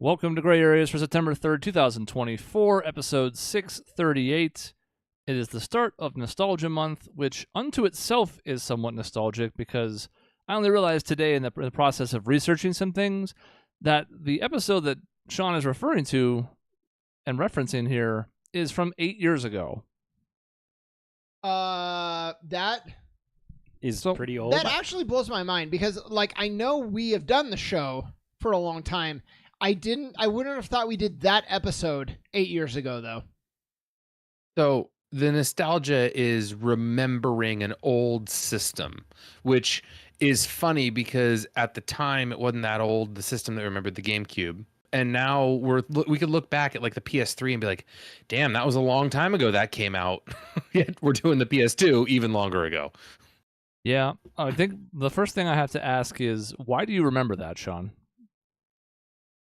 Welcome to Gray Areas for September 3rd, 2024, episode 638. It is the start of Nostalgia Month, which unto itself is somewhat nostalgic because I only realized today in the process of researching some things that the episode that Sean is referring to and referencing here is from 8 years ago. That is pretty old. That actually blows my mind because, like, I know we have done the show for a long time. I wouldn't have thought we did that episode 8 years ago, though. So the nostalgia is remembering an old system, which is funny because at the time it wasn't that old, the system that remembered the GameCube. And now we could look back at like the PS3 and be like, damn, that was a long time ago that came out. Yet we're doing the PS2 even longer ago. Yeah, I think the first thing I have to ask is, why do you remember that, Sean?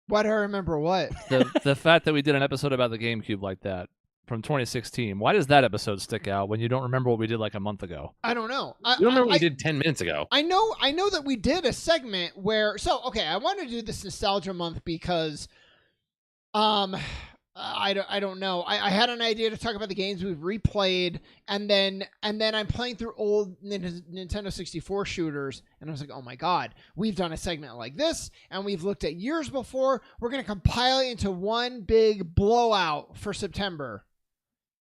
Why do I remember what? The fact that we did an episode about the GameCube like that from 2016. Why does that episode stick out when you don't remember what we did like a month ago? I don't know. You don't remember what we did 10 minutes ago. I know that we did a segment where... So, okay, I wanted to do this Nostalgia Month because... I don't know. I had an idea to talk about the games we've replayed, and then I'm playing through old Nintendo 64 shooters, and I was like, oh my god, we've done a segment like this, and we've looked at years before. We're gonna compile it into one big blowout for September.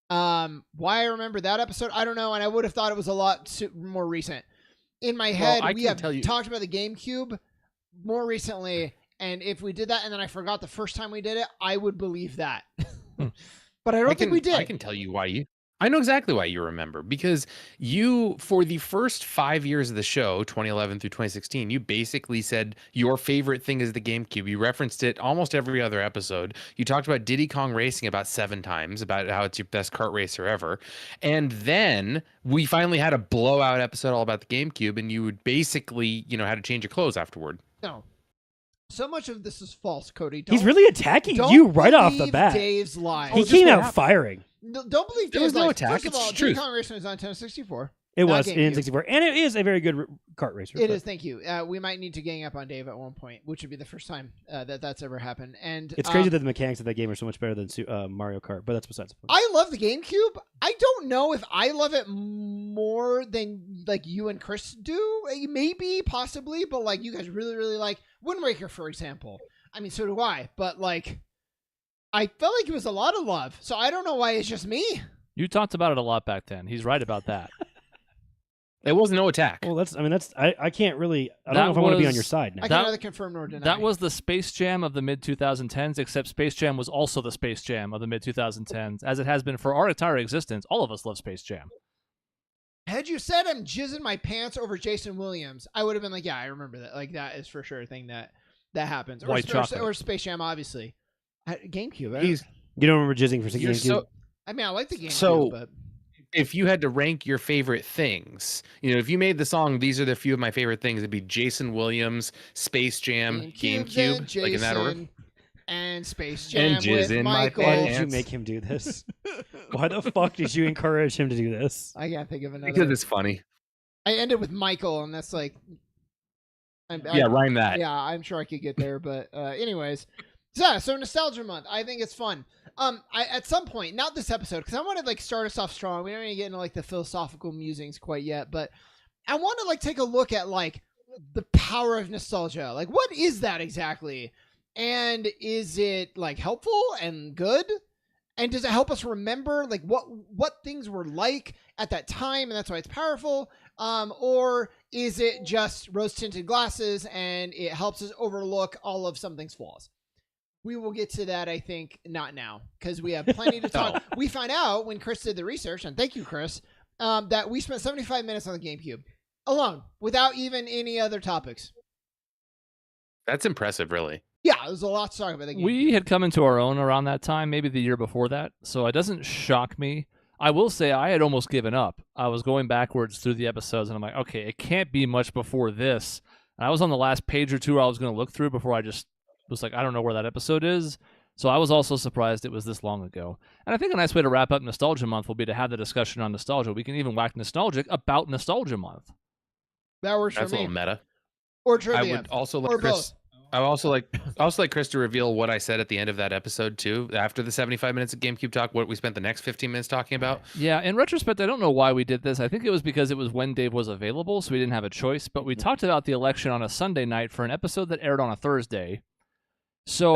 Why I remember that episode, I don't know, and I would have thought it was a lot more recent. In my head, we have talked about the GameCube more recently. And if we did that and then I forgot the first time we did it, I would believe that. But I don't think we did. I can tell you why I know exactly why you remember. Because you, for the first 5 years of the show, 2011 through 2016, you basically said your favorite thing is the GameCube. You referenced it almost every other episode. You talked about Diddy Kong Racing about 7 times, about how it's your best kart racer ever. And then we finally had a blowout episode all about the GameCube, and you would basically, had to change your clothes afterward. No. So much of this is false, Cody. He's really attacking you right off the bat. Dave's lies. He came out firing. Don't believe Dave's lies. There was no attack. First of all, Diddy Kong Racing was on Nintendo 64. It was in 64, and it is a very good kart racer. It is. Thank you. We might need to gang up on Dave at one point, which would be the first time that's ever happened. And it's crazy that the mechanics of that game are so much better than Mario Kart, but that's besides the point. I love the GameCube. I don't know if I love it more than like you and Chris do. Maybe, possibly, but like you guys really, really like Wind Waker, for example. I mean, so do I. But like, I felt like it was a lot of love. So I don't know why it's just me. You talked about it a lot back then. He's right about that. There was no attack. Well, I can't really. I don't know if I want to be on your side now. I can neither confirm nor deny. That was the Space Jam of the mid-2010s, except Space Jam was also the Space Jam of the mid-2010s, as it has been for our entire existence. All of us love Space Jam. Had you said I'm jizzing my pants over Jason Williams, I would have been like, yeah, I remember that. Like, that is for sure a thing that happens. Or Space Jam, obviously. GameCube. You don't remember jizzing for GameCube? I mean, I like the GameCube, but... If you had to rank your favorite things, if you made the song, these are the few of my favorite things, it'd be Jason Williams, Space Jam, GameCube, like in that order. And Space Jam and Jizz with in Michael. Why did you make him do this? Why the fuck did you encourage him to do this? I can't think of another. Because it's funny. I ended with Michael, and that's like... rhyme that. Yeah, I'm sure I could get there, but anyways. So Nostalgia Month. I think it's fun. At some point, not this episode, because I want to like start us off strong. We don't even get into like the philosophical musings quite yet, but I want to like take a look at like the power of nostalgia. Like, what is that exactly? And is it like helpful and good? And does it help us remember like what things were like at that time, and that's why it's powerful? Or is it just rose-tinted glasses and it helps us overlook all of something's flaws? We will get to that, I think, not now, because we have plenty to talk. We found out when Chris did the research, and thank you, Chris, that we spent 75 minutes on the GameCube alone, without even any other topics. That's impressive, really. Yeah, there's a lot to talk about the GameCube. We had come into our own around that time, maybe the year before that, so it doesn't shock me. I will say I had almost given up. I was going backwards through the episodes, and I'm like, okay, it can't be much before this. And I was on the last page or two I was going to look through before I just was like, I don't know where that episode is. So I was also surprised it was this long ago. And I think a nice way to wrap up Nostalgia Month will be to have the discussion on nostalgia. We can even wax nostalgic about Nostalgia Month. That works That's for me. a little meta. Or trivia. I would also let or Chris... both. I also like Chris to reveal what I said at the end of that episode too. After the 75 minutes of GameCube talk, what we spent the next 15 minutes talking about. Yeah, in retrospect, I don't know why we did this. I think it was because it was when Dave was available, so we didn't have a choice. But we talked about the election on a Sunday night for an episode that aired on a Thursday. So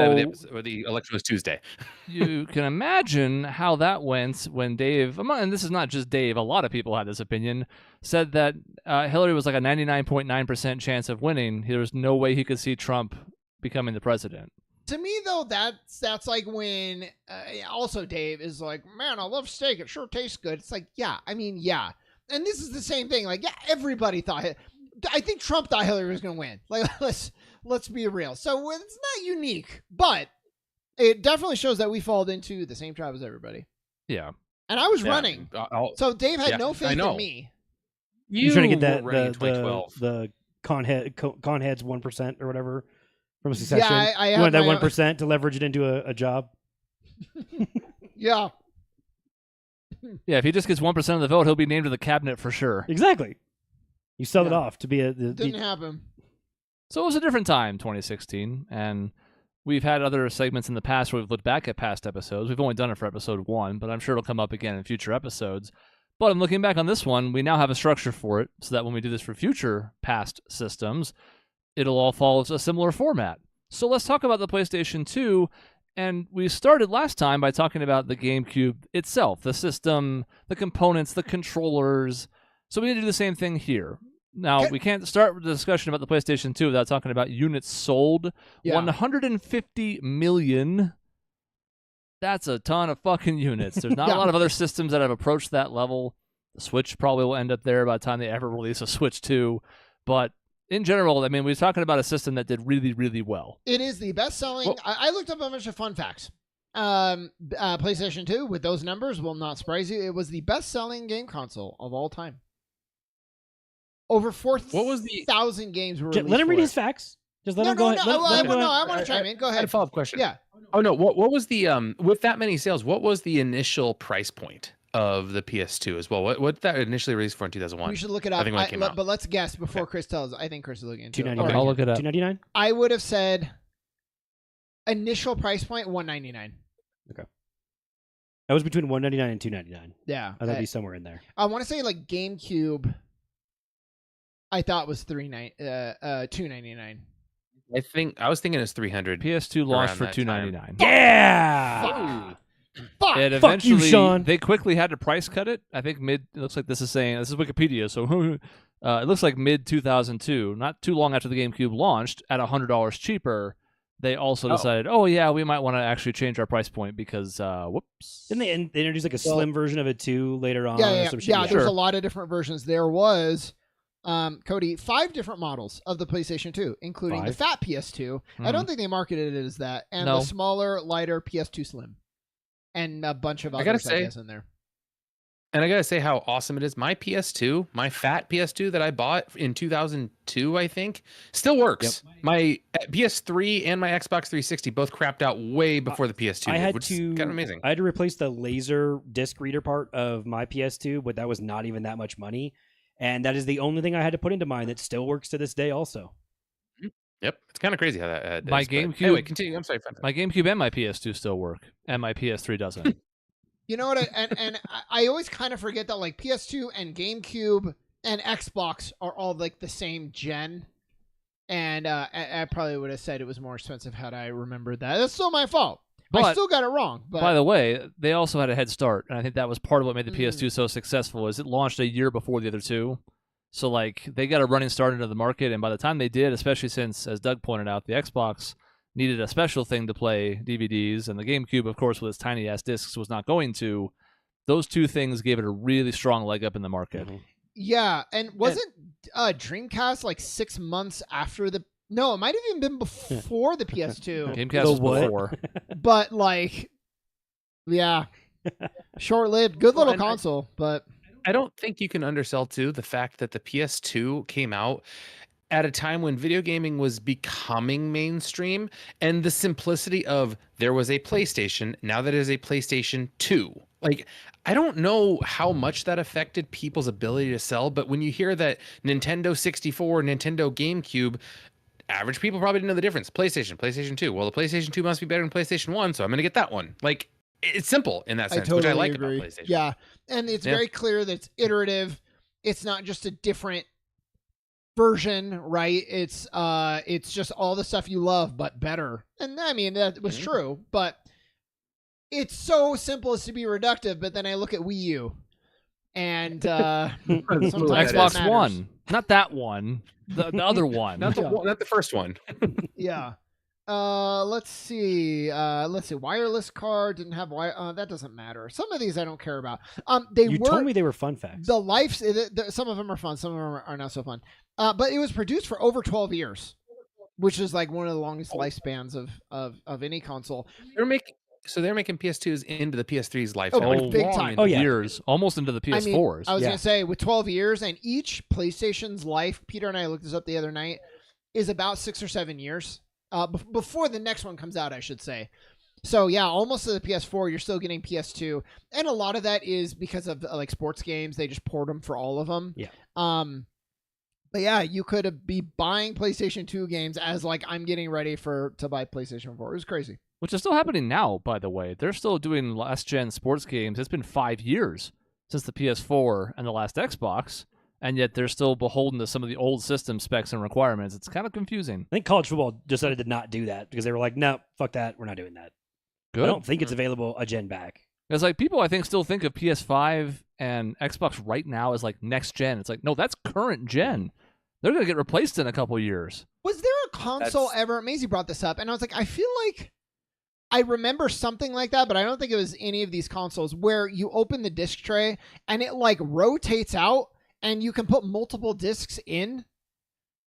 the election was Tuesday. you can imagine how that went when Dave, and this is not just Dave, a lot of people had this opinion, said that Hillary was like a 99.9% chance of winning. There was no way he could see Trump becoming the president. To me, though, that's like when also Dave is like, man, I love steak. It sure tastes good. It's like, yeah, I mean, yeah. And this is the same thing. Like, yeah, everybody thought, I think Trump thought Hillary was going to win. Like, let's be real. So it's not unique, but it definitely shows that we fall into the same tribe as everybody. Yeah. And I was running. So Dave had no faith in me. You're trying to get that running in 2012. the con heads 1% or whatever from Succession. Yeah, I you want that my 1% to leverage it into a job. Yeah. Yeah, if he just gets 1% of the vote, he'll be named to the cabinet for sure. Exactly. You sell it Yeah. off to be Didn't happen. So it was a different time, 2016, and we've had other segments in the past where we've looked back at past episodes. We've only done it for episode 1, but I'm sure it'll come up again in future episodes. But I'm looking back on this one, we now have a structure for it, so that when we do this for future past systems, it'll all follow a similar format. So let's talk about the PlayStation 2, and we started last time by talking about the GameCube itself, the system, the components, the controllers. So we need to do the same thing here. Now, we can't start the discussion about the PlayStation 2 without talking about units sold. Yeah. 150 million. That's a ton of fucking units. There's not Yeah. a lot of other systems that have approached that level. The Switch probably will end up there by the time they ever release a Switch 2. But in general, I mean, we're talking about a system that did really, really well. It is the best selling. Well- I looked up a bunch of fun facts. PlayStation 2, with those numbers, will not surprise you. It was the best selling game console of all time. Over 4,000 games were released. Let him read for his it. facts. Just let No, him go no, ahead. no. Let him go I ahead. want to chime in. Go I had a ahead. follow-up question. Yeah. Oh no, what was the with that many sales? What was the initial price point of the PS2 as well? What that initially released for in 2001? We should look it up. I think when it came out. But let's guess before Chris tells. I think Chris is looking into it. $299. I'll look it up. $299. I would have said initial price point $199. That was between $199 and $299. Yeah. That'd be somewhere in there. I want to say like GameCube. I thought was $299. I was thinking it was 300. PS2 launched for Around that time. $299. Yeah. Fuck. It Fuck you, eventually, Sean. they quickly had to price cut it. I think it looks like this is Wikipedia, so it looks like mid 2002, not too long after the GameCube launched, at $100 cheaper. They also decided, we might want to actually change our price point because, whoops. Didn't they introduce like a slim version of it too later on? Yeah. Or some shit? There's a lot of different versions. There was, Cody, 5 different models of the PlayStation 2, including the 5? fat PS2. I don't think they marketed it as that, and No. the smaller, lighter PS2 Slim, and a bunch of others, I guess, in there. And I gotta say how awesome it is. My PS2, my fat PS2 that I bought in 2002, I think, still works. My PS3 and my Xbox 360 both crapped out way before the PS2. I had which to is kind of amazing. I had to replace the laser disc reader part of my PS2, but that was not even that much money. And that is the only thing I had to put into mine that still works to this day also. Yep, it's kind of crazy how that My is, but GameCube- Anyway, continue. I'm sorry. My GameCube and my PS2 still work, and my PS3 doesn't. You know what? I always kind of forget that like PS2 and GameCube and Xbox are all like the same gen. And I probably would have said it was more expensive had I remembered that. That's still my fault. I But- still got it wrong. But By the way, they also had a head start, and I think that was part of what made the PS2 so successful. Is it launched a year before the other two, so like they got a running start into the market, and by the time they did, especially since, as Doug pointed out, the Xbox needed a special thing to play DVDs, and the GameCube, of course, with its tiny ass discs, was not going to. Those two things gave it a really strong leg up in the market. yeah, and wasn't Dreamcast like 6 months after the? No, it might have even been before the PS2. Gamecast The was what? before. But like, yeah, short-lived, good little and I- console, but I don't think you can undersell too the fact that the PS2 came out at a time when video gaming was becoming mainstream, and the simplicity of there was a PlayStation, now that is a PlayStation 2. Like, I don't know how much that affected people's ability to sell, but when you hear that Nintendo 64, Nintendo GameCube, average people probably didn't know the difference. PlayStation 2. Well, the PlayStation 2 must be better than PlayStation 1, so I'm going to get that one. Like, it's simple in that sense, which I like about PlayStation. Yeah, and it's very clear that it's iterative. It's not just a different version, right? It's just all the stuff you love, but better. And I mean, that was true, but it's so simple as to be reductive. But then I look at Wii U, and sometimes Xbox One, not that one, the other one, not the first one. Yeah. Let's see. Wireless card didn't have wire. That doesn't matter. Some of these I don't care about. You told me they were fun facts. The life. Some of them are fun. Some of them are not so fun. But it was produced for over 12 years, which is like one of the longest lifespans of any console. They're making PS2s into the PS3's lifespan. Oh, like big time. Oh, yeah. Years, almost into the PS4s. I was gonna say with 12 years, and each PlayStation's life. Peter and I looked this up the other night. Is about 6 or 7 years. Before the next one comes out, I should say. So yeah, almost to the PS4, you're still getting PS2, and a lot of that is because of like sports games. They just port them for all of them. Yeah. But yeah, you could be buying PlayStation 2 games as like I'm getting ready to buy PlayStation 4. It was crazy. Which is still happening now, by the way. They're still doing last-gen sports games. It's been 5 years since the PS4 and the last Xbox, and yet they're still beholden to some of the old system specs and requirements. It's kind of confusing. I think college football decided to not do that because they were like, no, fuck that. We're not doing that. Good. I don't think it's available a gen back. It's like people, I think, still think of PS5 and Xbox right now as like next gen. It's like, no, that's current gen. They're going to get replaced in a couple years. Was there a console ever? Maisie brought this up, and I was like, I feel like I remember something like that, but I don't think it was any of these consoles where you open the disc tray and it like rotates out and you can put multiple discs in.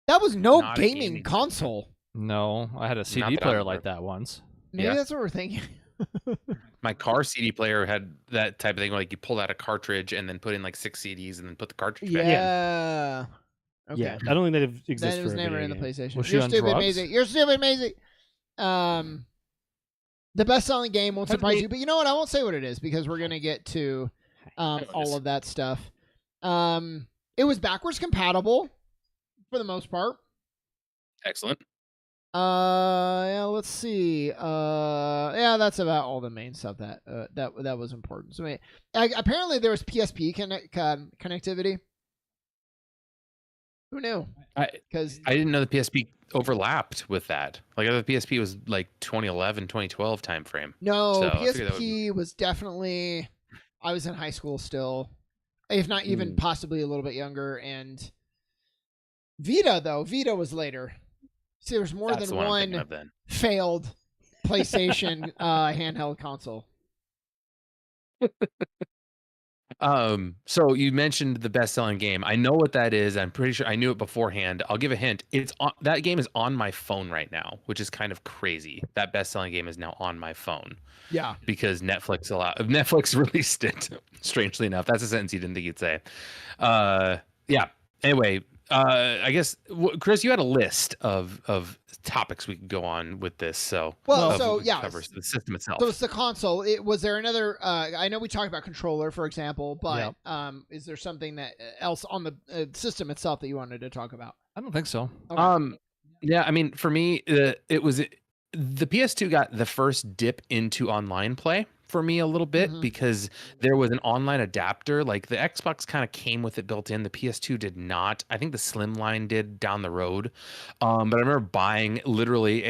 That was not gaming console. No, I had a CD player like that once. Maybe that's what we're thinking. My car CD player had that type of thing where like you pulled out a cartridge and then put in like 6 CDs and then put the cartridge back in. Yeah. Okay. Yeah, I don't think that exists. That was never in the PlayStation. Was she on stupid, drugs? Maisie. You're stupid, Maisie. The best-selling game won't surprise you, but you know what? I won't say what it is because we're gonna get to all of that stuff. It was backwards compatible for the most part. Excellent. Yeah, let's see. Yeah, that's about all the main stuff that was important. So apparently there was PSP connectivity. Who knew? Because I didn't know the PSP overlapped with that. Like, I thought the PSP was like 2011, 2012 timeframe. No, So PSP was definitely. I was in high school still, if not even possibly a little bit younger. And Vita was later. See, there's more That's than the one I'm thinking of then. failed PlayStation handheld console. So you mentioned the best-selling game. I know what that is. I'm pretty sure I knew it beforehand. I'll give a hint. That game is on my phone right now, which is kind of crazy. That best-selling game is now on my phone. Yeah, because Netflix released it. Strangely enough, that's a sentence you didn't think you'd say. Yeah. Anyway, I guess Chris, you had a list of topics we could go on with this. So covers the system itself. So it's the console. Was there another? I know we talked about controller, for example, but is there something else on the system itself that you wanted to talk about? I don't think so. Okay. Yeah, I mean, for me, it was the PS2 got the first dip into online play for me a little bit because there was an online adapter. Like the Xbox kind of came with it built in. The PS2 did not. I think the Slimline did down the road. But I remember buying literally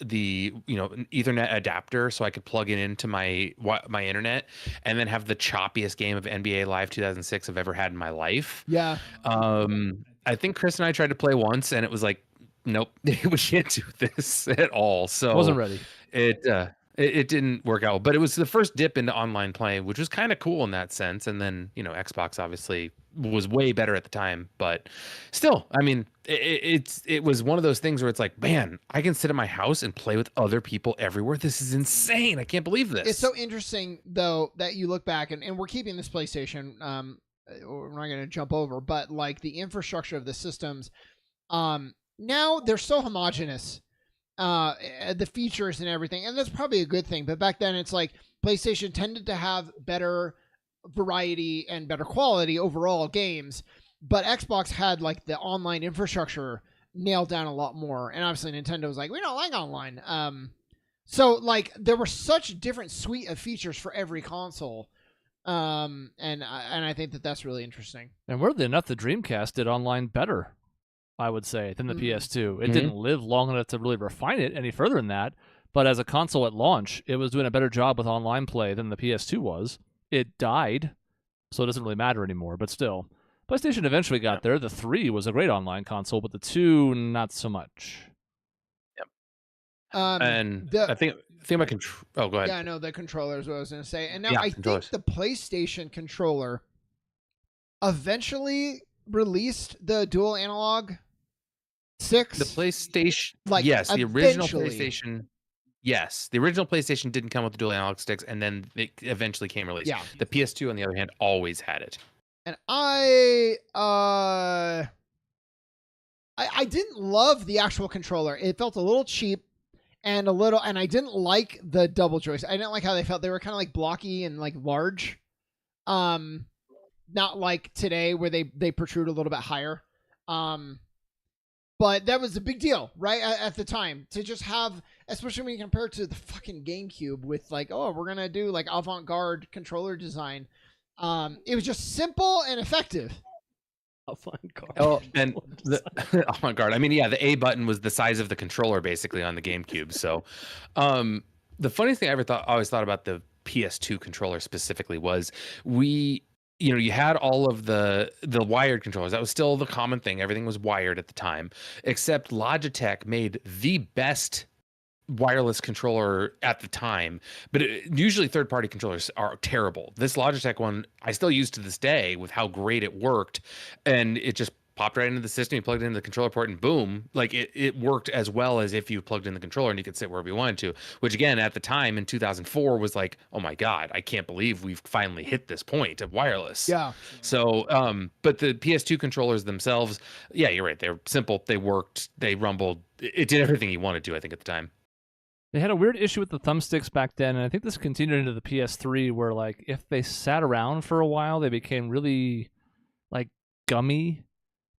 the an Ethernet adapter so I could plug it into my internet and then have the choppiest game of NBA Live 2006 I've ever had in my life. Yeah. I think Chris and I tried to play once and it was like, nope, we can't do this at all. So Wasn't ready. It didn't work out, but it was the first dip into online play, which was kind of cool in that sense. And then, Xbox obviously was way better at the time, but still, I mean, it was one of those things where it's like, man, I can sit in my house and play with other people everywhere. This is insane. I can't believe this. It's so interesting though that you look back and we're keeping this PlayStation. We're not going to jump over, but like the infrastructure of the systems, now they're so homogenous. The features and everything, and that's probably a good thing, but back then it's like PlayStation tended to have better variety and better quality overall games, but Xbox had like the online infrastructure nailed down a lot more. And obviously Nintendo was like, we don't like online. So like there were such different suite of features for every console. And I think that's really interesting. And weirdly enough, the Dreamcast did online better, I would say, than the PS2. It Mhm. didn't live long enough to really refine it any further than that. But as a console at launch, it was doing a better job with online play than the PS2 was. It died, so it doesn't really matter anymore. But still, PlayStation eventually got there. The 3 was a great online console, but the 2, not so much. And the- I think about oh, go ahead. Yeah, no, the controller is what I was going to say. And now Yeah, I think controllers. the PlayStation controller eventually released the dual analog 6. The PlayStation, Like, yes, the original eventually. PlayStation. Yes, the original PlayStation didn't come with the dual analog sticks, and then it eventually came released. Yeah. The PS2, on the other hand, always had it. And I didn't love the actual controller. It felt a little cheap and I didn't like the double joystick. I didn't like how they felt. They were kind of like blocky and like large. Not like today where they protrude a little bit higher. But that was a big deal, right? At the time, to just have, especially when you compare it to the fucking GameCube with like, oh, we're gonna do like avant-garde controller design. It was just simple and effective. Avant-garde. Oh, and the avant-garde. I mean, yeah, the A button was the size of the controller basically on the GameCube. So, the funniest thing I always thought about the PS2 controller specifically was you had all of the wired controllers. That was still the common thing. Everything was wired at the time, except Logitech made the best wireless controller at the time. But usually third-party controllers are terrible. This Logitech one I still use to this day with how great it worked, and it just popped right into the system. You plugged it into the controller port, and boom, like it worked as well as if you plugged in the controller and you could sit wherever you wanted to. Which again, at the time in 2004, was like, oh my god, I can't believe we've finally hit this point of wireless. Yeah. So, but the PS2 controllers themselves, yeah, you're right. They're simple. They worked. They rumbled. It did everything you wanted to, I think, at the time. They had a weird issue with the thumbsticks back then, and I think this continued into the PS3, where like if they sat around for a while, they became really like gummy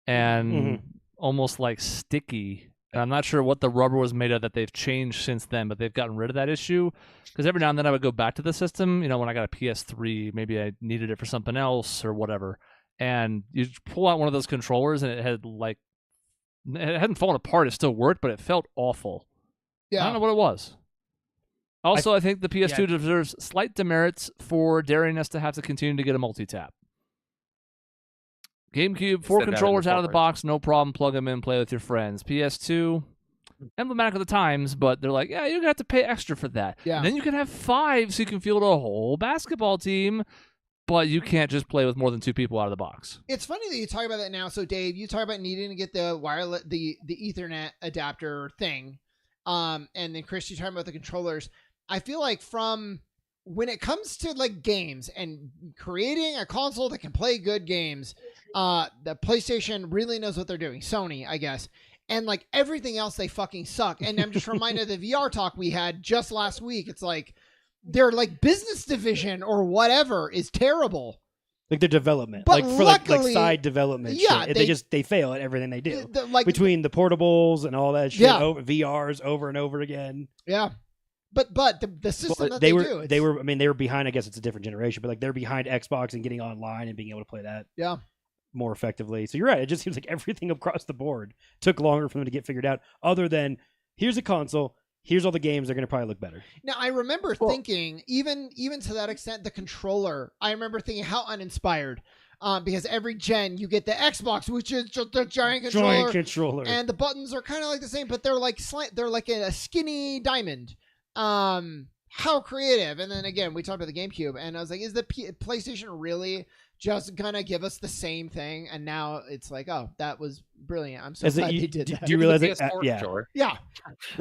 and almost like sticky. And I'm not sure what the rubber was made of that they've changed since then, but they've gotten rid of that issue. Because every now and then I would go back to the system, when I got a PS3, maybe I needed it for something else or whatever. And you pull out one of those controllers and it hadn't fallen apart. It still worked, but it felt awful. Yeah. I don't know what it was. Also, I think the PS2 deserves slight demerits for daring us to have to continue to get a multi-tap. GameCube, 4 controllers out of the box, no problem. Plug them in, play with your friends. PS2, emblematic of the times, but they're like, yeah, you're going to have to pay extra for that. Yeah. And then you can have 5 so you can field a whole basketball team, but you can't just play with more than 2 people out of the box. It's funny that you talk about that now. So, Dave, you talk about needing to get the wireless, the Ethernet adapter thing. And then, Chris, you talking about the controllers. I feel like from when it comes to like games and creating a console that can play good games, the PlayStation really knows what they're doing. Sony, I guess. And like everything else, they fucking suck. And I'm just reminded of the VR talk we had just last week. It's like their like business division or whatever is terrible. Like their development, But like for like luckily- side development. Yeah, shit. They fail at everything they do. Like Between the portables and all that shit, Yeah. VRs over and over again. yeah. But the system that they do, were. I mean, they were behind. I guess it's a different generation, but like they're behind Xbox and getting online and being able to play that. Yeah. More effectively. So you're right. It just seems like everything across the board took longer for them to get figured out. Other than here's a console, here's all the games. They're going to probably look better. Now I remember thinking, even to that extent, the controller. I remember thinking how uninspired. Because every gen you get the Xbox, which is just a giant controller, and the buttons are kind of like the same, but they're like they're like a skinny diamond. How creative. And then again, we talked about the GameCube, and I was like, is the PlayStation really just gonna give us the same thing? And now it's like, oh, that was brilliant. I'm so glad they did that. Do you realize that? Yeah.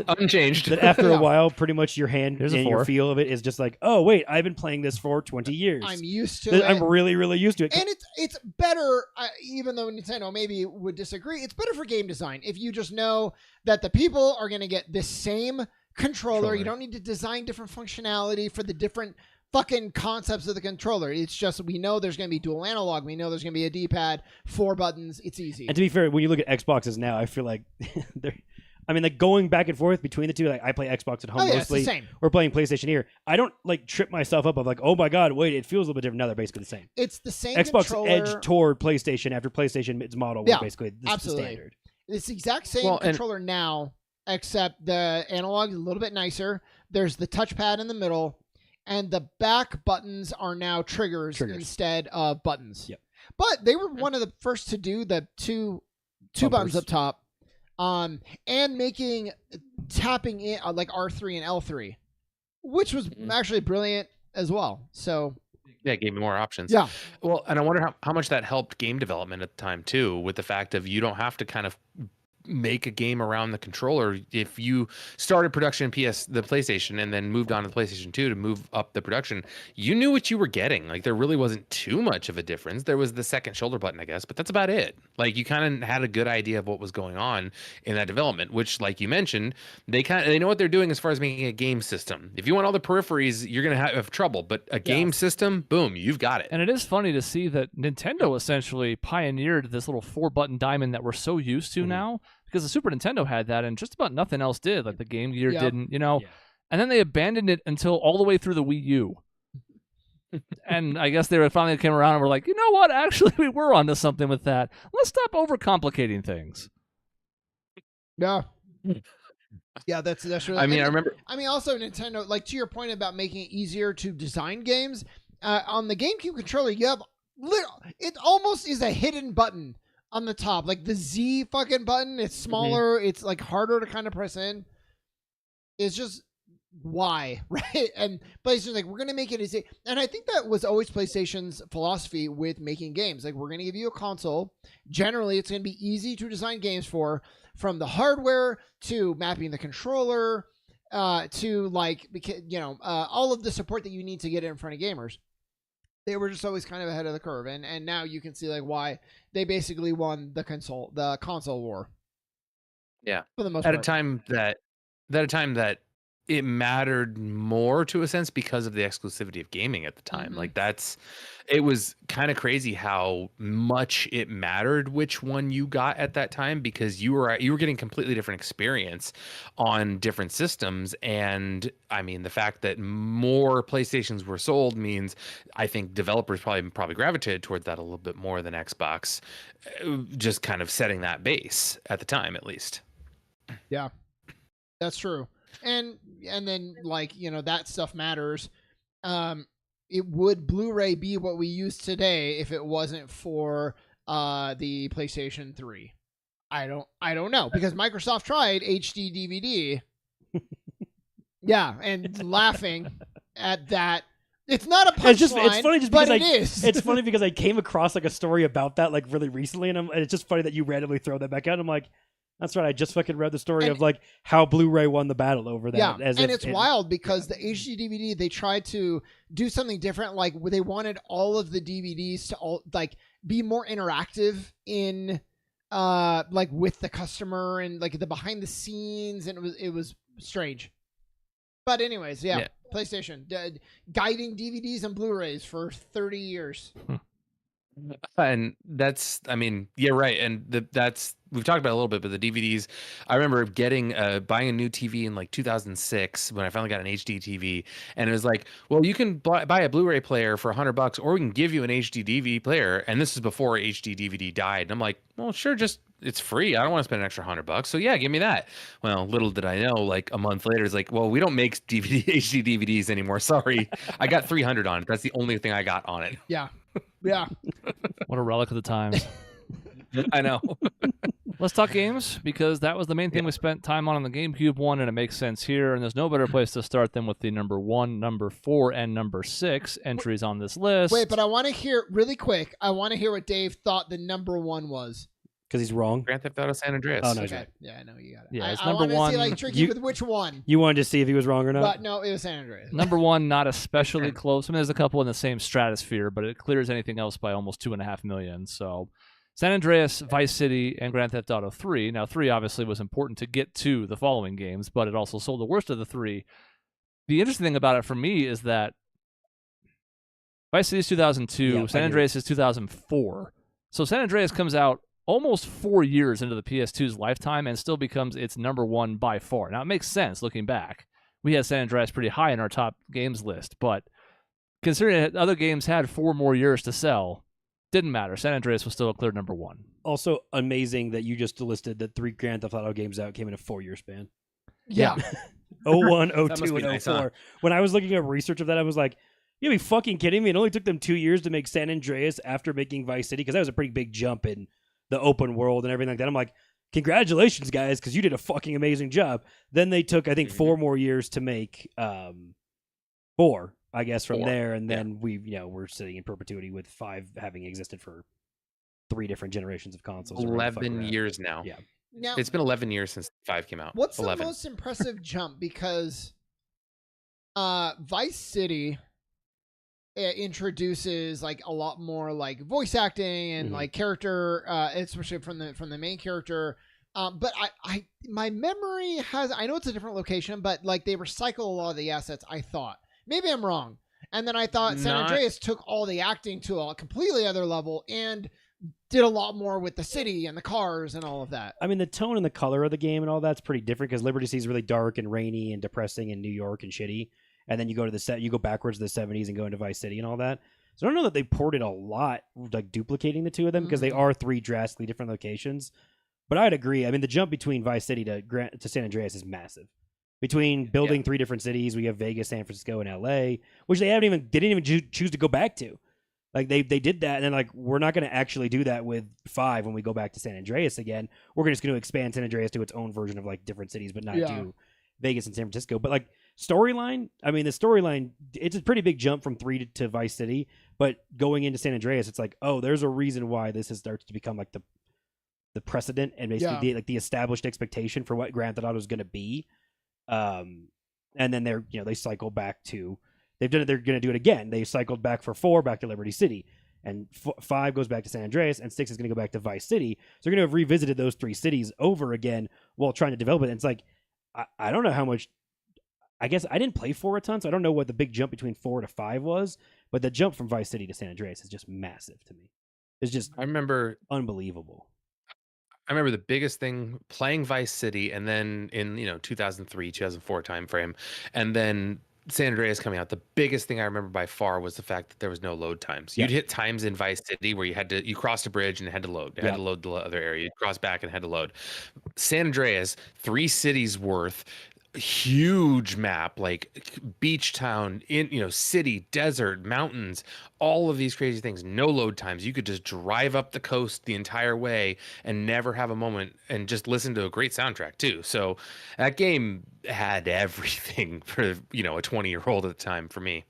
Unchanged. That after Yeah. a while, pretty much your hand Here's a and your 4. feel of it is just like, oh wait, I've been playing this for 20 years. I'm used to it. I'm really, really used to it. And it's better, even though Nintendo maybe would disagree, it's better for game design. If you just know that the people are going to get the same controller, you don't need to design different functionality for the different fucking concepts of the controller. It's just we know there's going to be dual analog. We know there's going to be a D-pad, 4 buttons. It's easy. And to be fair, when you look at Xboxes now, I feel like they're. I mean, like going back and forth between the two. Like I play Xbox at home It's the mostly. same. We're playing PlayStation here. I don't like trip myself up of like, oh my god, wait, it feels a little bit different. No, they're basically the same. It's the same Xbox controller. edged toward PlayStation after PlayStation its model was basically the absolutely. standard. It's the exact same controller now, except the analog is a little bit nicer. There's the touchpad in the middle, and the back buttons are now triggers. Instead of buttons. Yep. But they were one of the first to do the two buttons up top. And making tapping in like R3 and L3, which was actually brilliant as well. So yeah, it gave me more options. Yeah. Well, and I wonder how much that helped game development at the time too, with the fact of you don't have to kind of make a game around the controller. If you started production in the PlayStation and then moved on to the PlayStation 2 to move up the production, you knew what you were getting. Like there really wasn't too much of a difference. There was the second shoulder button, I guess, but that's about it. Like you kind of had a good idea of what was going on in that development, which like you mentioned, they know what they're doing as far as making a game system. If you want all the peripheries, you're going to have trouble, but a game system, boom, you've got it. And it is funny to see that Nintendo essentially pioneered this little 4-button diamond that we're so used to now. Because the Super Nintendo had that, and just about nothing else did. Like the Game Gear didn't, you know. Yeah. And then they abandoned it until all the way through the Wii U. And I guess they finally came around and were like, you know what? Actually, we were onto something with that. Let's stop overcomplicating things. Yeah. Yeah, that's really. I mean, I remember. I mean, also Nintendo, like to your point about making it easier to design games, on the GameCube controller, you have it almost is a hidden button on the top, like the Z fucking button. It's smaller. It's like harder to kind of press in. It's just why, right? And PlayStation's like, we're gonna make it easy. And I think that was always PlayStation's philosophy with making games. Like, we're gonna give you a console. Generally, it's gonna be easy to design games for, from the hardware to mapping the controller, to like, all of the support that you need to get it in front of gamers. They were just always kind of ahead of the curve, and now you can see like why they basically won the console war. Yeah, for the most part. At a time that it mattered more to a sense because of the exclusivity of gaming at the time. Like it was kind of crazy how much it mattered which one you got at that time, because you were getting completely different experience on different systems. And I mean, the fact that more PlayStations were sold means I think developers probably gravitated towards that a little bit more than Xbox, just kind of setting that base at the time, at least. Yeah, that's true. And then like, that stuff matters. It would Blu-ray be what we use today if it wasn't for the PlayStation 3? I don't know, because Microsoft tried HD DVD. Yeah, and laughing at that. It's not a punchline, it's funny just because but it is. It's funny because I came across like a story about that like really recently, and it's just funny that you randomly throw that back out. I'm like, that's right. I just fucking read the story of like how Blu-ray won the battle over that. Yeah, and it's wild because the HD DVD, they tried to do something different. Like they wanted all of the DVDs to be more interactive in like with the customer and like the behind the scenes, and it was strange. But anyways, yeah. PlayStation guiding DVDs and Blu-rays for 30 years. And that's, I mean, yeah, right. And we've talked about it a little bit, but the DVDs, I remember buying a new TV in like 2006 when I finally got an HD TV, and it was like, well, you can buy a Blu-ray player for $100, or we can give you an HD DVD player. And this is before HD DVD died. And I'm like, well, sure, it's free. I don't want to spend an extra $100. So yeah, give me that. Well, little did I know, like a month later, it's like, well, we don't make HD DVDs anymore. Sorry. I got 300 on it. That's the only thing I got on it. Yeah. Yeah. What a relic of the times. I know. Let's talk games, because that was the main thing we spent time on the GameCube one, and it makes sense here. And there's no better place to start than with the number 1, number 4, and number 6 entries on this list. Wait, but I want to hear really quick. I want to hear what Dave thought the number 1 was. Because he's wrong. Grand Theft Auto San Andreas. Oh, no, okay. Yeah, I know you got it. Yeah, it's I number 1. I want to see like tricky with which one. You wanted to see if he was wrong or not? But no, it was San Andreas. Number 1, not especially close. I mean, there's a couple in the same stratosphere, but it clears anything else by almost 2.5 million. So San Andreas, Vice City, and Grand Theft Auto 3. Now, 3 obviously was important to get to the following games, but it also sold the worst of the 3. The interesting thing about it for me is that Vice City is 2002. Yeah, San I Andreas is 2004. So San Andreas comes out almost 4 years into the PS2's lifetime and still becomes its #1 by far. Now, it makes sense looking back. We had San Andreas pretty high in our top games list, but considering that other games had 4 more years to sell, didn't matter. San Andreas was still a clear #1. Also amazing that you just listed that 3 Grand Theft Auto games out came in a 4-year span. Yeah. 01, That 02, must be and 04. nice, huh? When I was looking up research of that, I was like, you be fucking kidding me? It only took them 2 years to make San Andreas after making Vice City, because that was a pretty big jump in the open world and everything like that. I'm like, congratulations, guys, because you did a fucking amazing job. Then they took, I think, 4 more years to make 4, I guess, from 4, there. And then we're sitting in perpetuity with 5 having existed for 3 different generations of consoles. 11 years now. Yeah. Now, It's been 11 years since 5 came out. what's 11. the most impressive jump? Because Vice City introduces like a lot more like voice acting and like character, especially from the main character. But my memory has, I know it's a different location, but like they recycle a lot of the assets. I thought, maybe I'm wrong. And then I thought San Andreas took all the acting to a completely other level and did a lot more with the city and the cars and all of that. I mean, the tone and the color of the game and all that's pretty different, because Liberty City is really dark and rainy and depressing in New York and shitty. And then you go to you go backwards to the 70s and go into Vice City and all that. So I don't know that they ported a lot, like duplicating the two of them, because they are 3 drastically different locations. But I'd agree. I mean, the jump between Vice City to San Andreas is massive. Between building 3 different cities, we have Vegas, San Francisco, and LA, which they didn't even choose to go back to. Like they did that, and then like we're not going to actually do that with 5 when we go back to San Andreas again. We're just going to expand San Andreas to its own version of like different cities, but not do Vegas and San Francisco. But like storyline, I mean, the storyline, it's a pretty big jump from 3 to Vice City, but going into San Andreas, it's like, oh, there's a reason why this starts to become like the precedent and basically the established expectation for what Grand Theft Auto is going to be. And then they cycle back to. They've done it. They're going to do it again. They cycled back for 4 back to Liberty City, and 5 goes back to San Andreas, and 6 is going to go back to Vice City. So they're going to have revisited those 3 cities over again while trying to develop it. And it's like, I don't know how much. I guess I didn't play 4 a ton, so I don't know what the big jump between 4 to 5 was. But the jump from Vice City to San Andreas is just massive to me. It's just unbelievable. I remember the biggest thing playing Vice City, and then in 2003, 2004 timeframe, and then San Andreas coming out. The biggest thing I remember by far was the fact that there was no load times. You'd hit times in Vice City where you crossed a bridge and had to load. You had to load the other area. You crossed back and had to load. San Andreas, 3 cities worth. Huge map, like beach town, city, desert, mountains, all of these crazy things. No load times. You could just drive up the coast the entire way and never have a moment, and just listen to a great soundtrack too. So that game had everything for a 20-year-old at the time for me.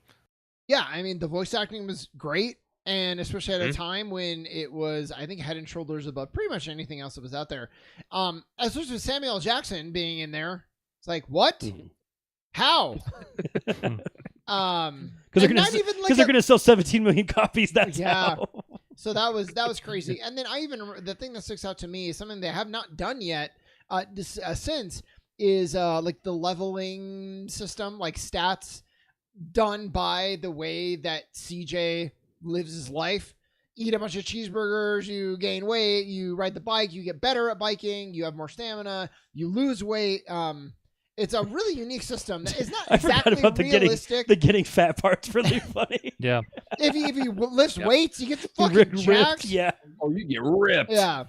Yeah, I mean the voice acting was great, and especially at a time when it was, I think, head and shoulders above pretty much anything else that was out there. Especially with Samuel L. Jackson being in there. It's like, what? How? Because they're gonna sell 17 million copies. That's how. So that was crazy. And then the thing that sticks out to me is something they have not done yet. Since is like the leveling system, like stats done by the way that CJ lives his life. Eat a bunch of cheeseburgers, you gain weight. You ride the bike, you get better at biking. You have more stamina. You lose weight. It's a really unique system. It's not exactly realistic. The getting fat part's really funny. Yeah. If he lifts weights, you get the fucking jacked. Yeah. Oh, you get ripped. Yeah.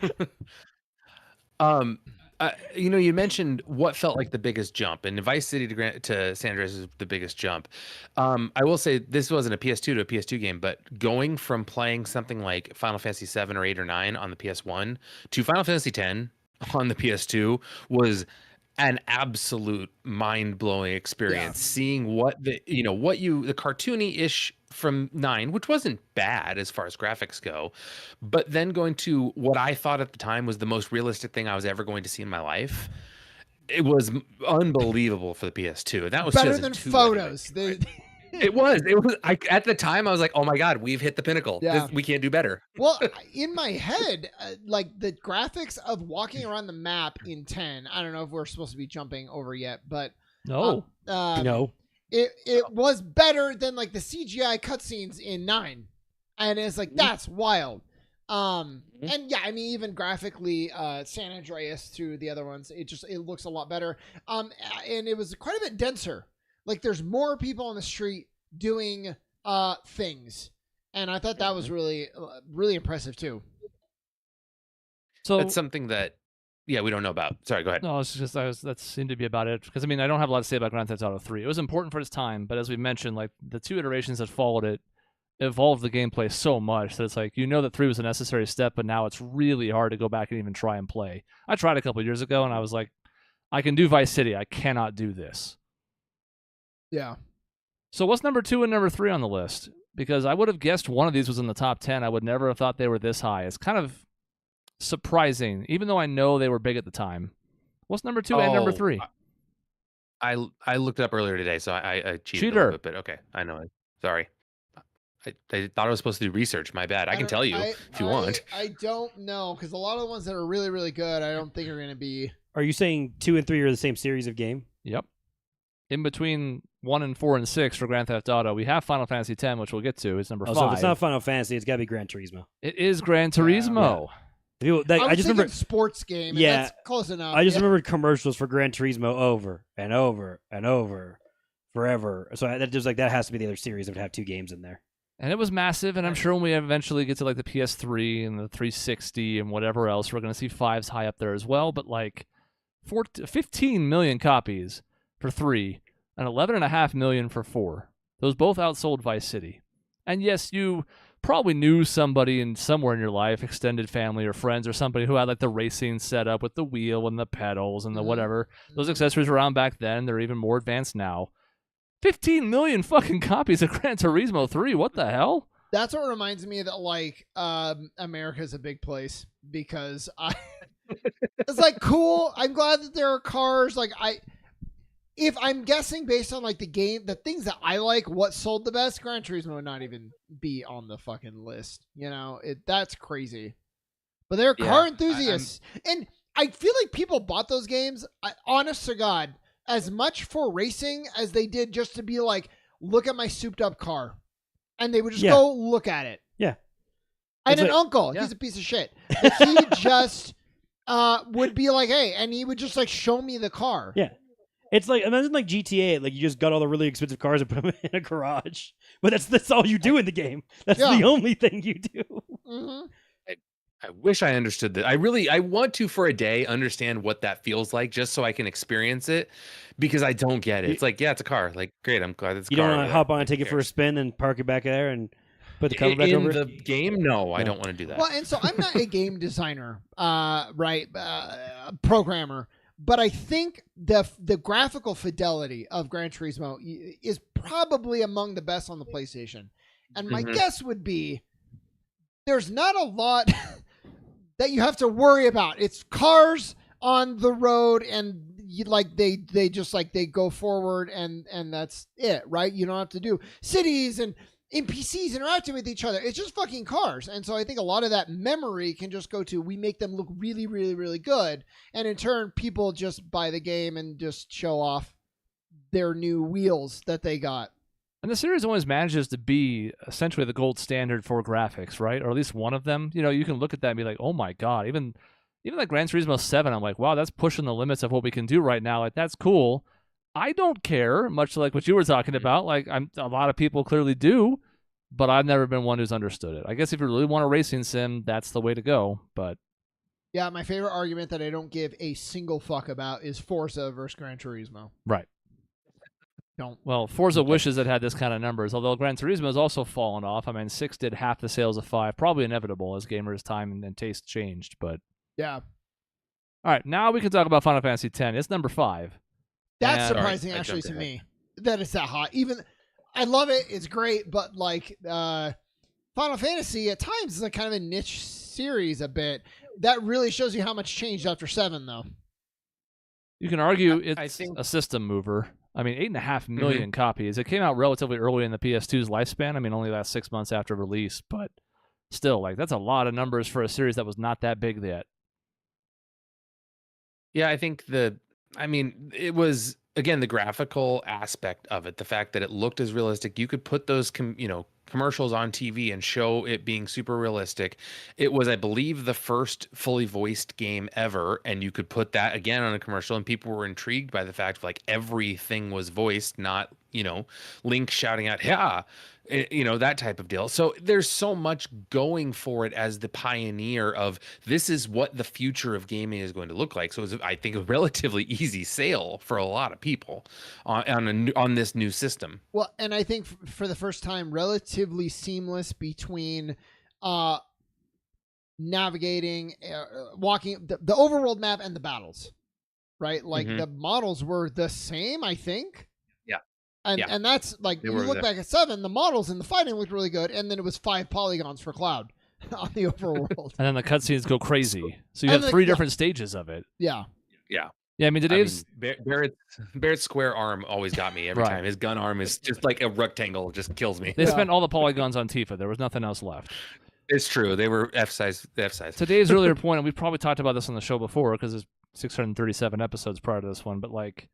You mentioned what felt like the biggest jump, and Vice City to San Andreas is the biggest jump. I will say this wasn't a PS2 to a PS2 game, but going from playing something like Final Fantasy 7 or 8 or 9 on the PS1 to Final Fantasy 10 on the PS2 was an absolute mind-blowing experience. Seeing what the cartoony-ish from 9, which wasn't bad as far as graphics go, but then going to what I thought at the time was the most realistic thing I was ever going to see in my life. It was unbelievable for the PS2. That was better than photos. It was. At the time, I was like, "Oh my god, we've hit the pinnacle. Yeah. We can't do better." Well, in my head, like the graphics of walking around the map in 10. I don't know if we're supposed to be jumping over yet, but no. it was better than like the CGI cutscenes in 9, and it's like that's wild. And yeah, I mean even graphically, San Andreas through the other ones, it looks a lot better. And it was quite a bit denser. Like there's more people on the street doing things, and I thought that was really really impressive too. So That's something that, yeah, we don't know about. Sorry, go ahead. no, it's just that seemed to be about it. Because I mean, I don't have a lot to say about Grand Theft Auto 3. It was important for its time, but as we mentioned, like the 2 iterations that followed it evolved the gameplay so much that it's like that 3 was a necessary step, but now it's really hard to go back and even try and play. I tried a couple of years ago, and I was like, I can do Vice City. I cannot do this. Yeah. So what's number 2 and number 3 on the list? Because I would have guessed one of these was in the top 10. I would never have thought they were this high. It's kind of surprising, even though I know they were big at the time. What's number 2 and number 3? I looked it up earlier today, so I cheated Cheater. a little bit, but okay, I know it. Sorry. I thought I was supposed to do research. My bad. I can tell you if you want. I don't know, because a lot of the ones that are really, really good, I don't think are going to be... Are you saying 2 and 3 are the same series of game? Yep. In between 1 and 4 and 6 for Grand Theft Auto, we have Final Fantasy X, which we'll get to. It's number 5. So if it's not Final Fantasy, it's got to be Gran Turismo. It is Gran Turismo. People, I just thinking remember sports game. And Yeah. that's close enough. I just remembered commercials for Gran Turismo over and over and over forever. So that just like that has to be the other series that would have 2 games in there. And it was massive, and I'm sure when we eventually get to like the PS3 and the 360 and whatever else, we're going to see 5s high up there as well. But like 15 million copies for 3 and 11.5 million for 4. Those both outsold Vice City. And yes, you probably knew somebody somewhere in your life, extended family or friends or somebody who had like the racing setup with the wheel and the pedals and the whatever. Those accessories were around back then. They're even more advanced now. 15 million fucking copies of Gran Turismo 3. What the hell? That's what reminds me that like America's a big place, because it's like cool. I'm glad that there are cars. Like if I'm guessing based on like the things that I like, what sold the best, Gran Turismo would not even be on the fucking list. You know, that's crazy. But they're car enthusiasts, and I feel like people bought those games. Honest to God, as much for racing as they did just to be like, look at my souped up car. And they would just go look at it. Yeah. And an uncle, he's a piece of shit. But he just would be like, hey, and he would just like show me the car. Yeah. It's like, imagine like GTA, like you just got all the really expensive cars and put them in a garage. But that's all you do in the game. That's the only thing you do. Mm-hmm. I wish I understood that. I want to for a day understand what that feels like, just so I can experience it, because I don't get it. It's like, yeah, it's a car. Like, great, I'm glad it's a car. You don't want to hop on and take it for a spin and park it back there and put the cover back over in the game? No, I don't want to do that. Well, and so I'm not a game designer, programmer, but I think the graphical fidelity of Gran Turismo is probably among the best on the PlayStation. And my guess would be there's not a lot that you have to worry about. It's cars on the road, and they just like they go forward, and that's it, right? You don't have to do cities and NPCs interacting with each other. It's just fucking cars. And so I think a lot of that memory can just go to, we make them look really, really, really good, and in turn people just buy the game and just show off their new wheels that they got. And the series always manages to be essentially the gold standard for graphics, right? Or at least one of them. You know, you can look at that and be like, oh my God. Even like Gran Turismo 7, I'm like, wow, that's pushing the limits of what we can do right now. Like, that's cool. I don't care, much like what you were talking about. Like, a lot of people clearly do, but I've never been one who's understood it. I guess if you really want a racing sim, that's the way to go. But yeah, my favorite argument that I don't give a single fuck about is Forza versus Gran Turismo. Right. Well, Forza wishes it had this kind of numbers, although Gran Turismo has also fallen off. I mean, 6 did half the sales of 5, probably inevitable as gamers' time and taste changed, but... Yeah. All right, now we can talk about Final Fantasy X. It's number 5. That's surprising, actually, to me, that it's that high. Even, I love it, it's great, but, like, Final Fantasy, at times, is like kind of a niche series a bit. That really shows you how much changed after 7, though. You can argue it's a system mover. I mean, 8.5 million copies. It came out relatively early in the PS2's lifespan. I mean, only last 6 months after release, but still, like, that's a lot of numbers for a series that was not that big yet. Yeah, I think it was again, the graphical aspect of it, the fact that it looked as realistic, you could put those commercials on TV and show it being super realistic. It was, I believe, the first fully voiced game ever, and you could put that again on a commercial, and people were intrigued by the fact of like everything was voiced, not Link shouting out "yeah," that type of deal. So there's so much going for it as the pioneer of this is what the future of gaming is going to look like. So it was, I think, a relatively easy sale for a lot of people on this new system. Well, and I think for the first time, relatively seamless between navigating, walking the overworld map and the battles, right? Like the models were the same, I think. And that's like, you look back at 7, the models and the fighting looked really good, and then it was 5 polygons for Cloud on the overworld. And then the cutscenes go crazy. So you have 3 different stages of it. Yeah. I mean, today's Barrett's square arm always got me every time. His gun arm is just like a rectangle, just kills me. They spent all the polygons on Tifa. There was nothing else left. It's true. They were F-size. Today's earlier point, and we've probably talked about this on the show before because there's 637 episodes prior to this one, but like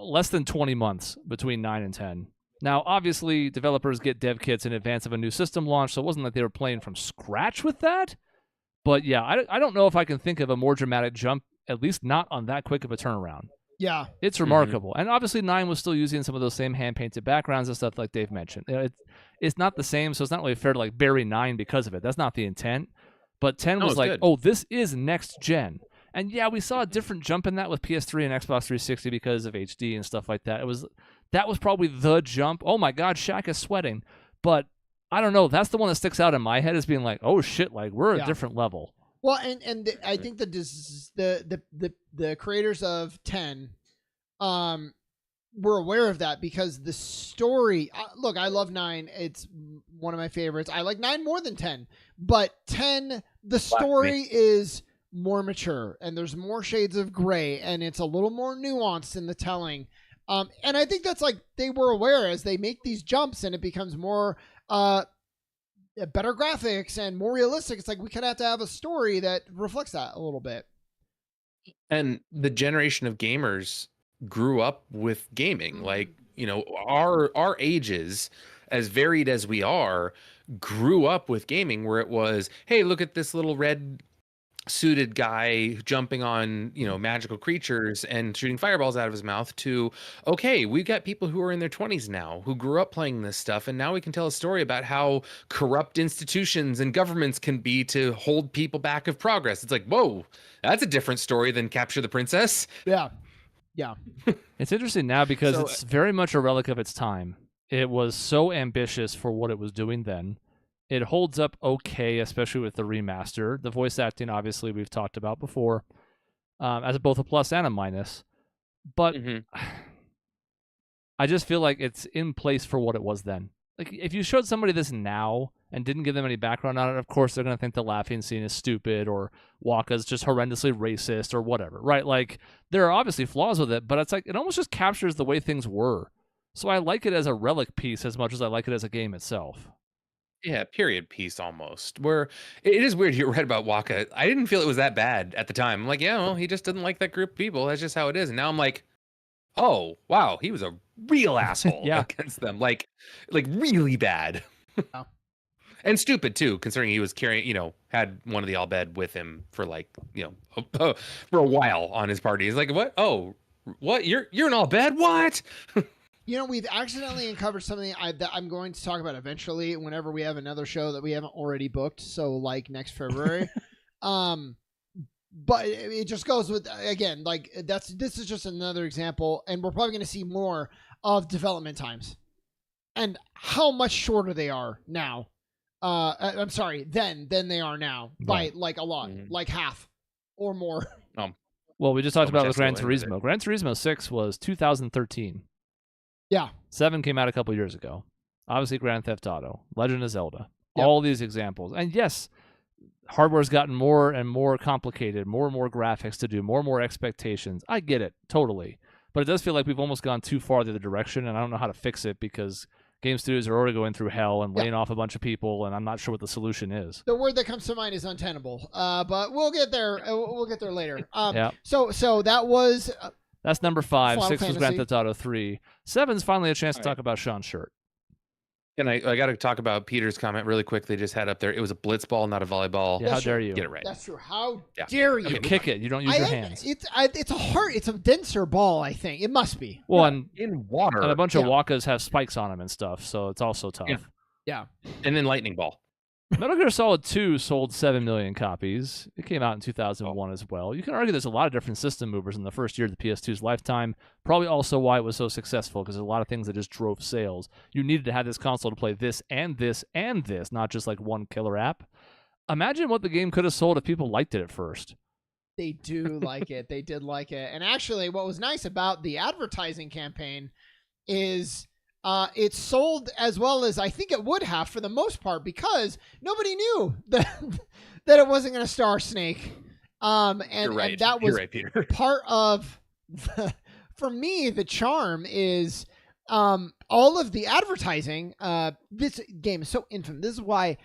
less than 20 months between 9 and 10. Now, obviously, developers get dev kits in advance of a new system launch, so it wasn't like they were playing from scratch with that. But yeah, I don't know if I can think of a more dramatic jump, at least not on that quick of a turnaround. Yeah. It's remarkable. And obviously 9 was still using some of those same hand-painted backgrounds and stuff like Dave mentioned. It's not the same, so it's not really fair to like bury 9 because of it. That's not the intent. But 10 was like, oh, this is next gen. And yeah, we saw a different jump in that with PS3 and Xbox 360 because of HD and stuff like that. That was probably the jump. Oh my God, Shaq is sweating. But I don't know. That's the one that sticks out in my head as being like, oh shit, like we're a different level. Well, I think the creators of 10 were aware of that because the story. Look, I love 9. It's one of my favorites. I like 9 more than 10, but 10, the story is more mature and there's more shades of gray and it's a little more nuanced in the telling. And I think that's like they were aware as they make these jumps and it becomes more better graphics and more realistic. It's like we could have to have a story that reflects that a little bit. And the generation of gamers grew up with gaming. Like, our ages, as varied as we are, grew up with gaming where it was, hey, look at this little red suited guy jumping on magical creatures and shooting fireballs out of his mouth, to okay, we got people who are in their 20s now who grew up playing this stuff, and now we can tell a story about how corrupt institutions and governments can be to hold people back of progress. It's like, whoa, that's a different story than Capture the Princess. Yeah It's interesting now because it's very much a relic of its time. It was so ambitious for what it was doing then. It holds up okay, especially with the remaster. The voice acting, obviously, we've talked about before, as both a plus and a minus. But I just feel like it's in place for what it was then. Like, if you showed somebody this now and didn't give them any background on it, of course they're going to think the laughing scene is stupid or Waka's just horrendously racist or whatever, right? Like, there are obviously flaws with it, but it's like it almost just captures the way things were. So I like it as a relic piece as much as I like it as a game itself. Yeah, period piece almost. Where it is weird. You're right about Waka. I didn't feel it was that bad at the time. I'm like, yeah, well, he just didn't like that group of people. That's just how it is. And now I'm like, oh, wow, he was a real asshole against them. Like really bad. And stupid too, considering he was carrying, had one of the Albed with him for like, for a while on his party. He's like, what? Oh, what? You're an Albed? What? We've accidentally uncovered something that I'm going to talk about eventually whenever we have another show that we haven't already booked. So like next February. But it just goes with, again, like this is just another example, and we're probably going to see more of development times and how much shorter they are now. I'm sorry, than they are now by like a lot, like half or more. Well, we just talked about with Gran Turismo. Gran Turismo 6 was 2013. Yeah. 7 came out a couple years ago. Obviously, Grand Theft Auto, Legend of Zelda, all these examples. And yes, hardware's gotten more and more complicated, more and more graphics to do, more and more expectations. I get it, totally. But it does feel like we've almost gone too far the other direction, and I don't know how to fix it because game studios are already going through hell and laying off a bunch of people, and I'm not sure what the solution is. The word that comes to mind is untenable, but we'll get there. We'll get there later. Yeah. So that was That's number 5. Final 6 was Fantasy. Grand Theft Auto 3. 7's finally a chance to All right. talk about Sean's shirt. And I got to talk about Peter's comment really quick. They just had up there. It was a blitzball, not a volleyball. Yeah, how That's dare right. you? Get it right. That's true. How Yeah. dare you? You kick it. You don't use your hands. It's a denser ball. I think it must be. Well, and In water. a bunch of Yeah. Wakas have spikes on them and stuff, so it's also tough. Yeah. And then lightning ball. Metal Gear Solid 2 sold 7 million copies. It came out in 2001 as well. You can argue there's a lot of different system movers in the first year of the PS2's lifetime. Probably also why it was so successful, because there's a lot of things that just drove sales. You needed to have this console to play this and this and this, not just like one killer app. Imagine what the game could have sold if people liked it at first. They do like it. They did like it. And actually, what was nice about the advertising campaign is it sold as well as I think it would have for the most part, because nobody knew that it wasn't going to star Snake. And, You're right. and that was You're right, Peter. part of for me, the charm is all of the advertising. This game is so infamous. This is why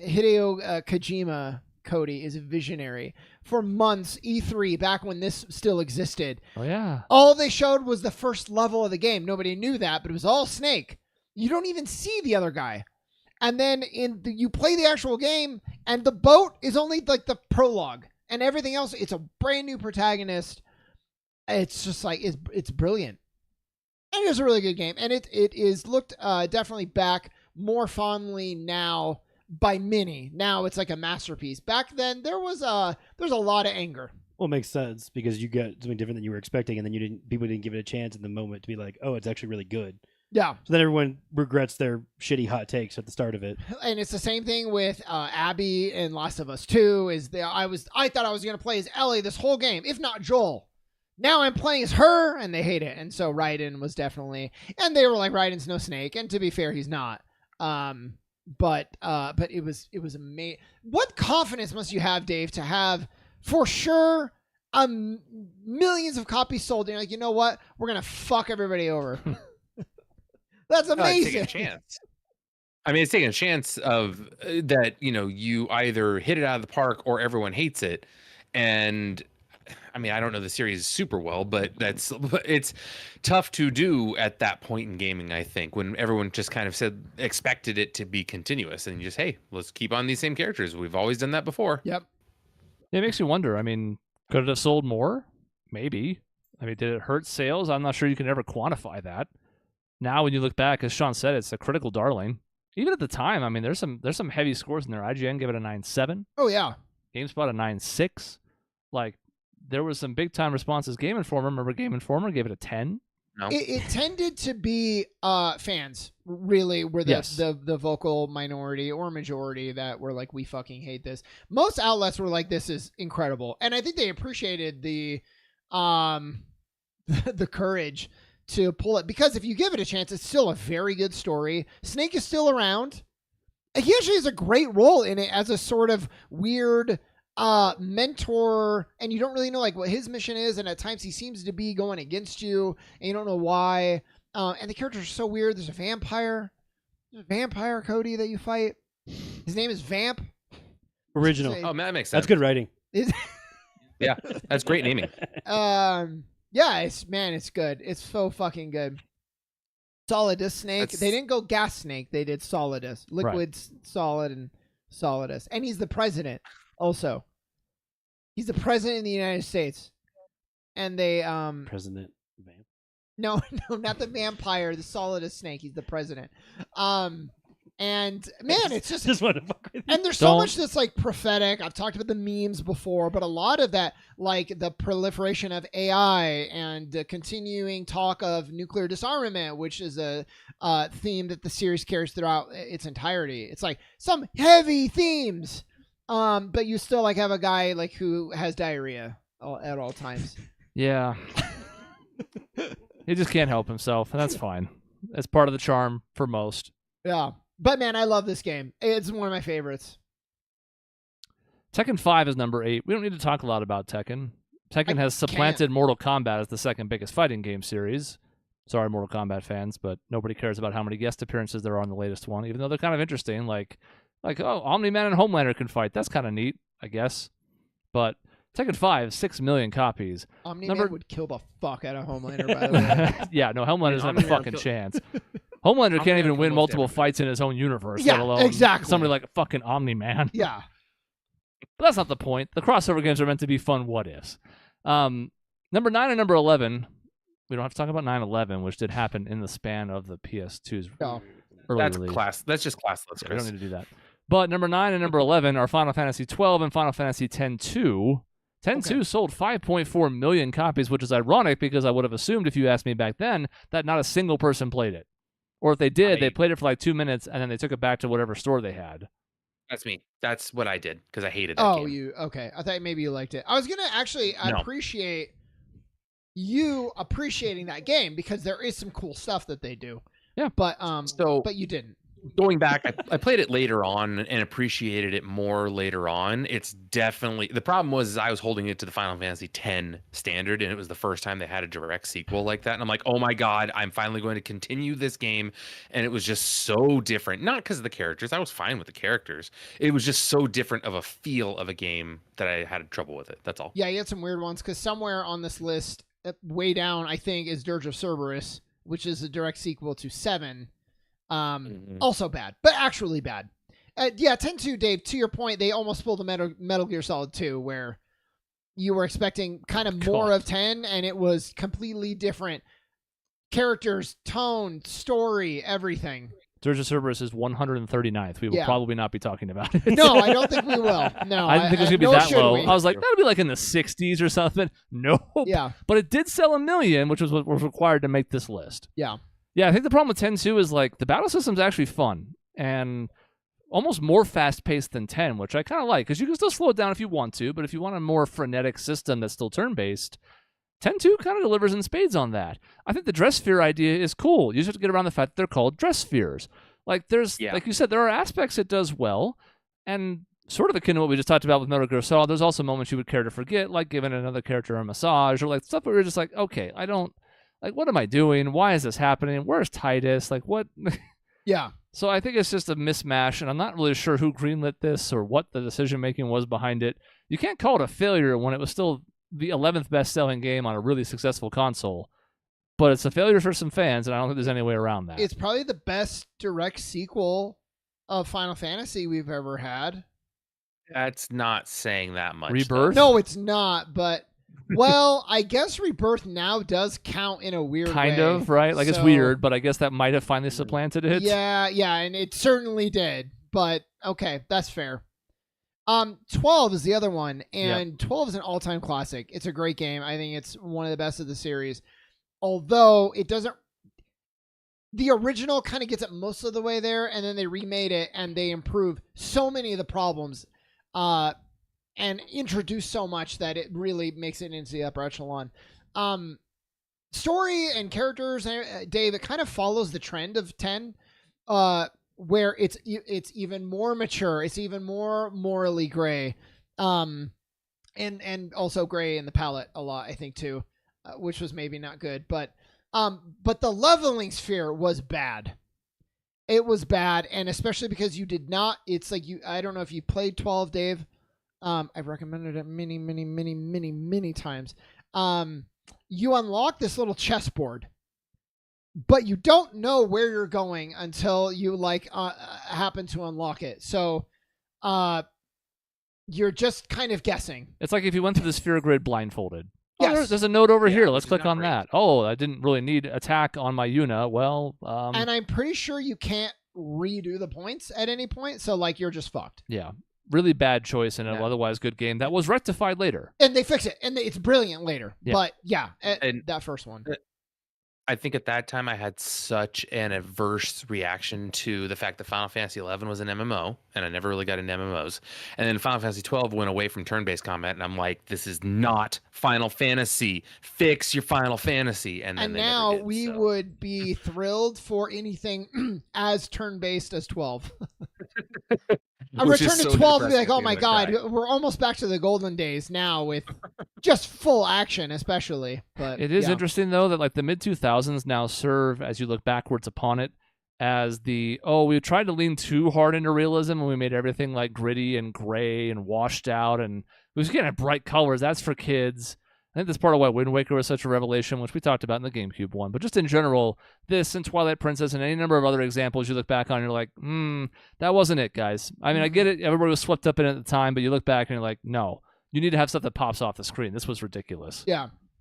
Hideo Kojima, Cody, is a visionary. For months, E3, back when this still existed, Oh, yeah. all they showed was the first level of the game. Nobody knew that, but it was all Snake. You don't even see the other guy. And then you play the actual game, and the boat is only like the prologue. And everything else, it's a brand new protagonist. It's just like, it's brilliant. And it's a really good game. And it is looked definitely back more fondly now by many. Now it's like a masterpiece. Back then, there's a lot of anger. Well, it makes sense because you got something different than you were expecting, and then people didn't give it a chance in the moment to be like, oh, it's actually really good. Yeah. So then everyone regrets their shitty hot takes at the start of it. And it's the same thing with Abby in Last of Us 2. I thought I was going to play as Ellie this whole game, if not Joel. Now I'm playing as her, and they hate it. And so Raiden was definitely, and they were like, Raiden's no Snake. And to be fair, he's not. But it was amazing. What confidence must you have, Dave, to have for sure millions of copies sold? And you're like, you know what? We're gonna fuck everybody over. That's amazing. It's taking a chance. I mean, it's taking a chance of that. You either hit it out of the park or everyone hates it. And I mean, I don't know the series super well, but it's tough to do at that point in gaming, I think, when everyone just kind of expected it to be continuous, and you just, hey, let's keep on these same characters. We've always done that before. Yep. It makes you wonder. I mean, could it have sold more? Maybe. I mean, did it hurt sales? I'm not sure you can ever quantify that. Now, when you look back, as Sean said, it's a critical darling. Even at the time, I mean, there's some heavy scores in there. IGN gave it a 9.7. Oh yeah. GameSpot a 9.6. Like, there was some big time responses. Game Informer, remember Game Informer gave it a 10. No. It tended to be fans really were the vocal minority or majority that were like, we fucking hate this. Most outlets were like, this is incredible, and I think they appreciated the the courage to pull it, because if you give it a chance, it's still a very good story. Snake is still around. He actually has a great role in it as a sort of weird mentor, and you don't really know like what his mission is, and at times he seems to be going against you, and you don't know why. And the characters are so weird. There's a vampire, Cody, that you fight. His name is Vamp. Original. Say- Oh, man, that makes sense. That's good writing. Yeah, that's great naming. Yeah, it's good. It's so fucking good. Solidus Snake. That's- They didn't go Gas Snake. They did Solidus, Liquid, Solid, and Solidus. And he's the president. Also, he's the president of the United States. And they President Vamp. no, not the vampire, the Solidus Snake. He's the president. And man, it's just want to fuck with you. and there's so Don't- much that's like prophetic. I've talked about the memes before, but a lot of that, like the proliferation of AI and the continuing talk of nuclear disarmament, which is a theme that the series carries throughout its entirety. It's like some heavy themes, but you still like have a guy like who has diarrhea at all times. Yeah. He just can't help himself, and that's fine. That's part of the charm for most. Yeah, but man, I love this game. It's one of my favorites. Tekken 5 is number 8. We don't need to talk a lot about Tekken. Tekken I has supplanted Mortal Kombat as the second biggest fighting game series. Sorry, Mortal Kombat fans, but nobody cares about how many guest appearances there are on the latest one, even though they're kind of interesting. Like oh, Omni-Man and Homelander can fight. That's kind of neat, I guess. But Tekken 5, 6 million copies. Omni-Man would kill the fuck out of Homelander, by the way. Yeah, no, Homelander doesn't have a fucking chance. Homelander can't even win multiple fights in his own universe, let alone somebody like fucking Omni-Man. Yeah. But that's not the point. The crossover games are meant to be fun what-ifs. Number 9 and number 11, we don't have to talk about 9/11, which did happen in the span of the PS2's early release. That's just classless, Chris. We don't need to do that. But number 9 and number 11 are Final Fantasy 12 and Final Fantasy X-2. X-2 sold 5.4 million copies, which is ironic because I would have assumed if you asked me back then that not a single person played it. Or if they did, they played it for like 2 minutes and then they took it back to whatever store they had. That's me. That's what I did because I hated that game. Okay. I thought maybe you liked it. I was going to actually appreciate you appreciating that game because there is some cool stuff that they do. Yeah. But but you didn't. Going back, I played it later on and appreciated it more later on. It's definitely the problem was I was holding it to the Final Fantasy X standard, and it was the first time they had a direct sequel like that. And I'm like, oh my god, I'm finally going to continue this game, and it was just so different. Not because of the characters, I was fine with the characters. It was just so different of a feel of a game that I had trouble with it. That's all. Yeah, you had some weird ones because somewhere on this list, way down, I think, is Dirge of Cerberus, which is a direct sequel to 7. Also bad, but actually bad. Yeah, 10-2, Dave, to your point, they almost pulled a Metal Gear Solid 2 where you were expecting kind of more of 10 and it was completely different. Characters, tone, story, everything. Dirge of Cerberus is 139th. We will probably not be talking about it. No, I don't think we will. No, I didn't think it was going to be that low. I was like, that'll be like in the 60s or something. Nope. Yeah. But it did sell 1 million, which was what was required to make this list. Yeah. Yeah, I think the problem with 10-2 is like the battle system's actually fun and almost more fast-paced than 10, which I kind of like because you can still slow it down if you want to, but if you want a more frenetic system that's still turn-based, 10-2 kind of delivers in spades on that. I think the dress sphere idea is cool. You just have to get around the fact that they're called dress spheres. Like like you said, there are aspects it does well, and sort of akin to what we just talked about with Metal Gear Solid, there's also moments you would care to forget, like giving another character a massage or like stuff where you're just like, okay, like, what am I doing? Why is this happening? Where's Titus? Like, what? Yeah. So I think it's just a mismatch, and I'm not really sure who greenlit this or what the decision-making was behind it. You can't call it a failure when it was still the 11th best-selling game on a really successful console, but it's a failure for some fans, and I don't think there's any way around that. It's probably the best direct sequel of Final Fantasy we've ever had. That's not saying that much. Rebirth? No, it's not, but... Well, I guess Rebirth now does count in a weird way. Kind of, right? Like, it's weird, but I guess that might have finally supplanted it. Yeah, and it certainly did. But, okay, that's fair. 12 is the other one, and 12 is an all-time classic. It's a great game. I think it's one of the best of the series. Although, it doesn't... The original kind of gets it most of the way there, and then they remade it, and they improved so many of the problems. And introduce so much that it really makes it into the upper echelon. Story and characters, Dave, it kind of follows the trend of 10, where it's even more mature, it's even more morally gray, and also gray in the palette a lot, I think too, which was maybe not good, but the leveling sphere was bad. It was bad, and especially because you did not. It's like I don't know if you played 12, Dave. I've recommended it many times. You unlock this little chessboard, but you don't know where you're going until you happen to unlock it. So, you're just kind of guessing. It's like if you went through the sphere grid blindfolded. Yes. Oh, there's a note over here. Let's click on that. Oh, I didn't really need attack on my Yuna. Well, and I'm pretty sure you can't redo the points at any point. So, you're just fucked. Yeah. Really bad choice in an otherwise good game that was rectified later. And they fix it, and it's brilliant later. Yeah. But that first one. I think at that time I had such an adverse reaction to the fact that Final Fantasy XI was an MMO, and I never really got into MMOs. And then Final Fantasy XII went away from turn-based combat, and I'm like, this is not Final Fantasy. Fix your Final Fantasy. And now we would be thrilled for anything as turn-based as 12. A return to 12 would be like, oh my god, we're almost back to the golden days now with just full action, especially. But it is interesting though that the mid 2000s now serve, as you look backwards upon it, as we tried to lean too hard into realism and we made everything like gritty and gray and washed out and it was getting bright colors. That's for kids. I think that's part of why Wind Waker was such a revelation, which we talked about in the GameCube one. But just in general, this and Twilight Princess and any number of other examples you look back on and you're like, that wasn't it, guys. I mean, I get it. Everybody was swept up in it at the time, but you look back and you're like, no, you need to have stuff that pops off the screen. This was ridiculous.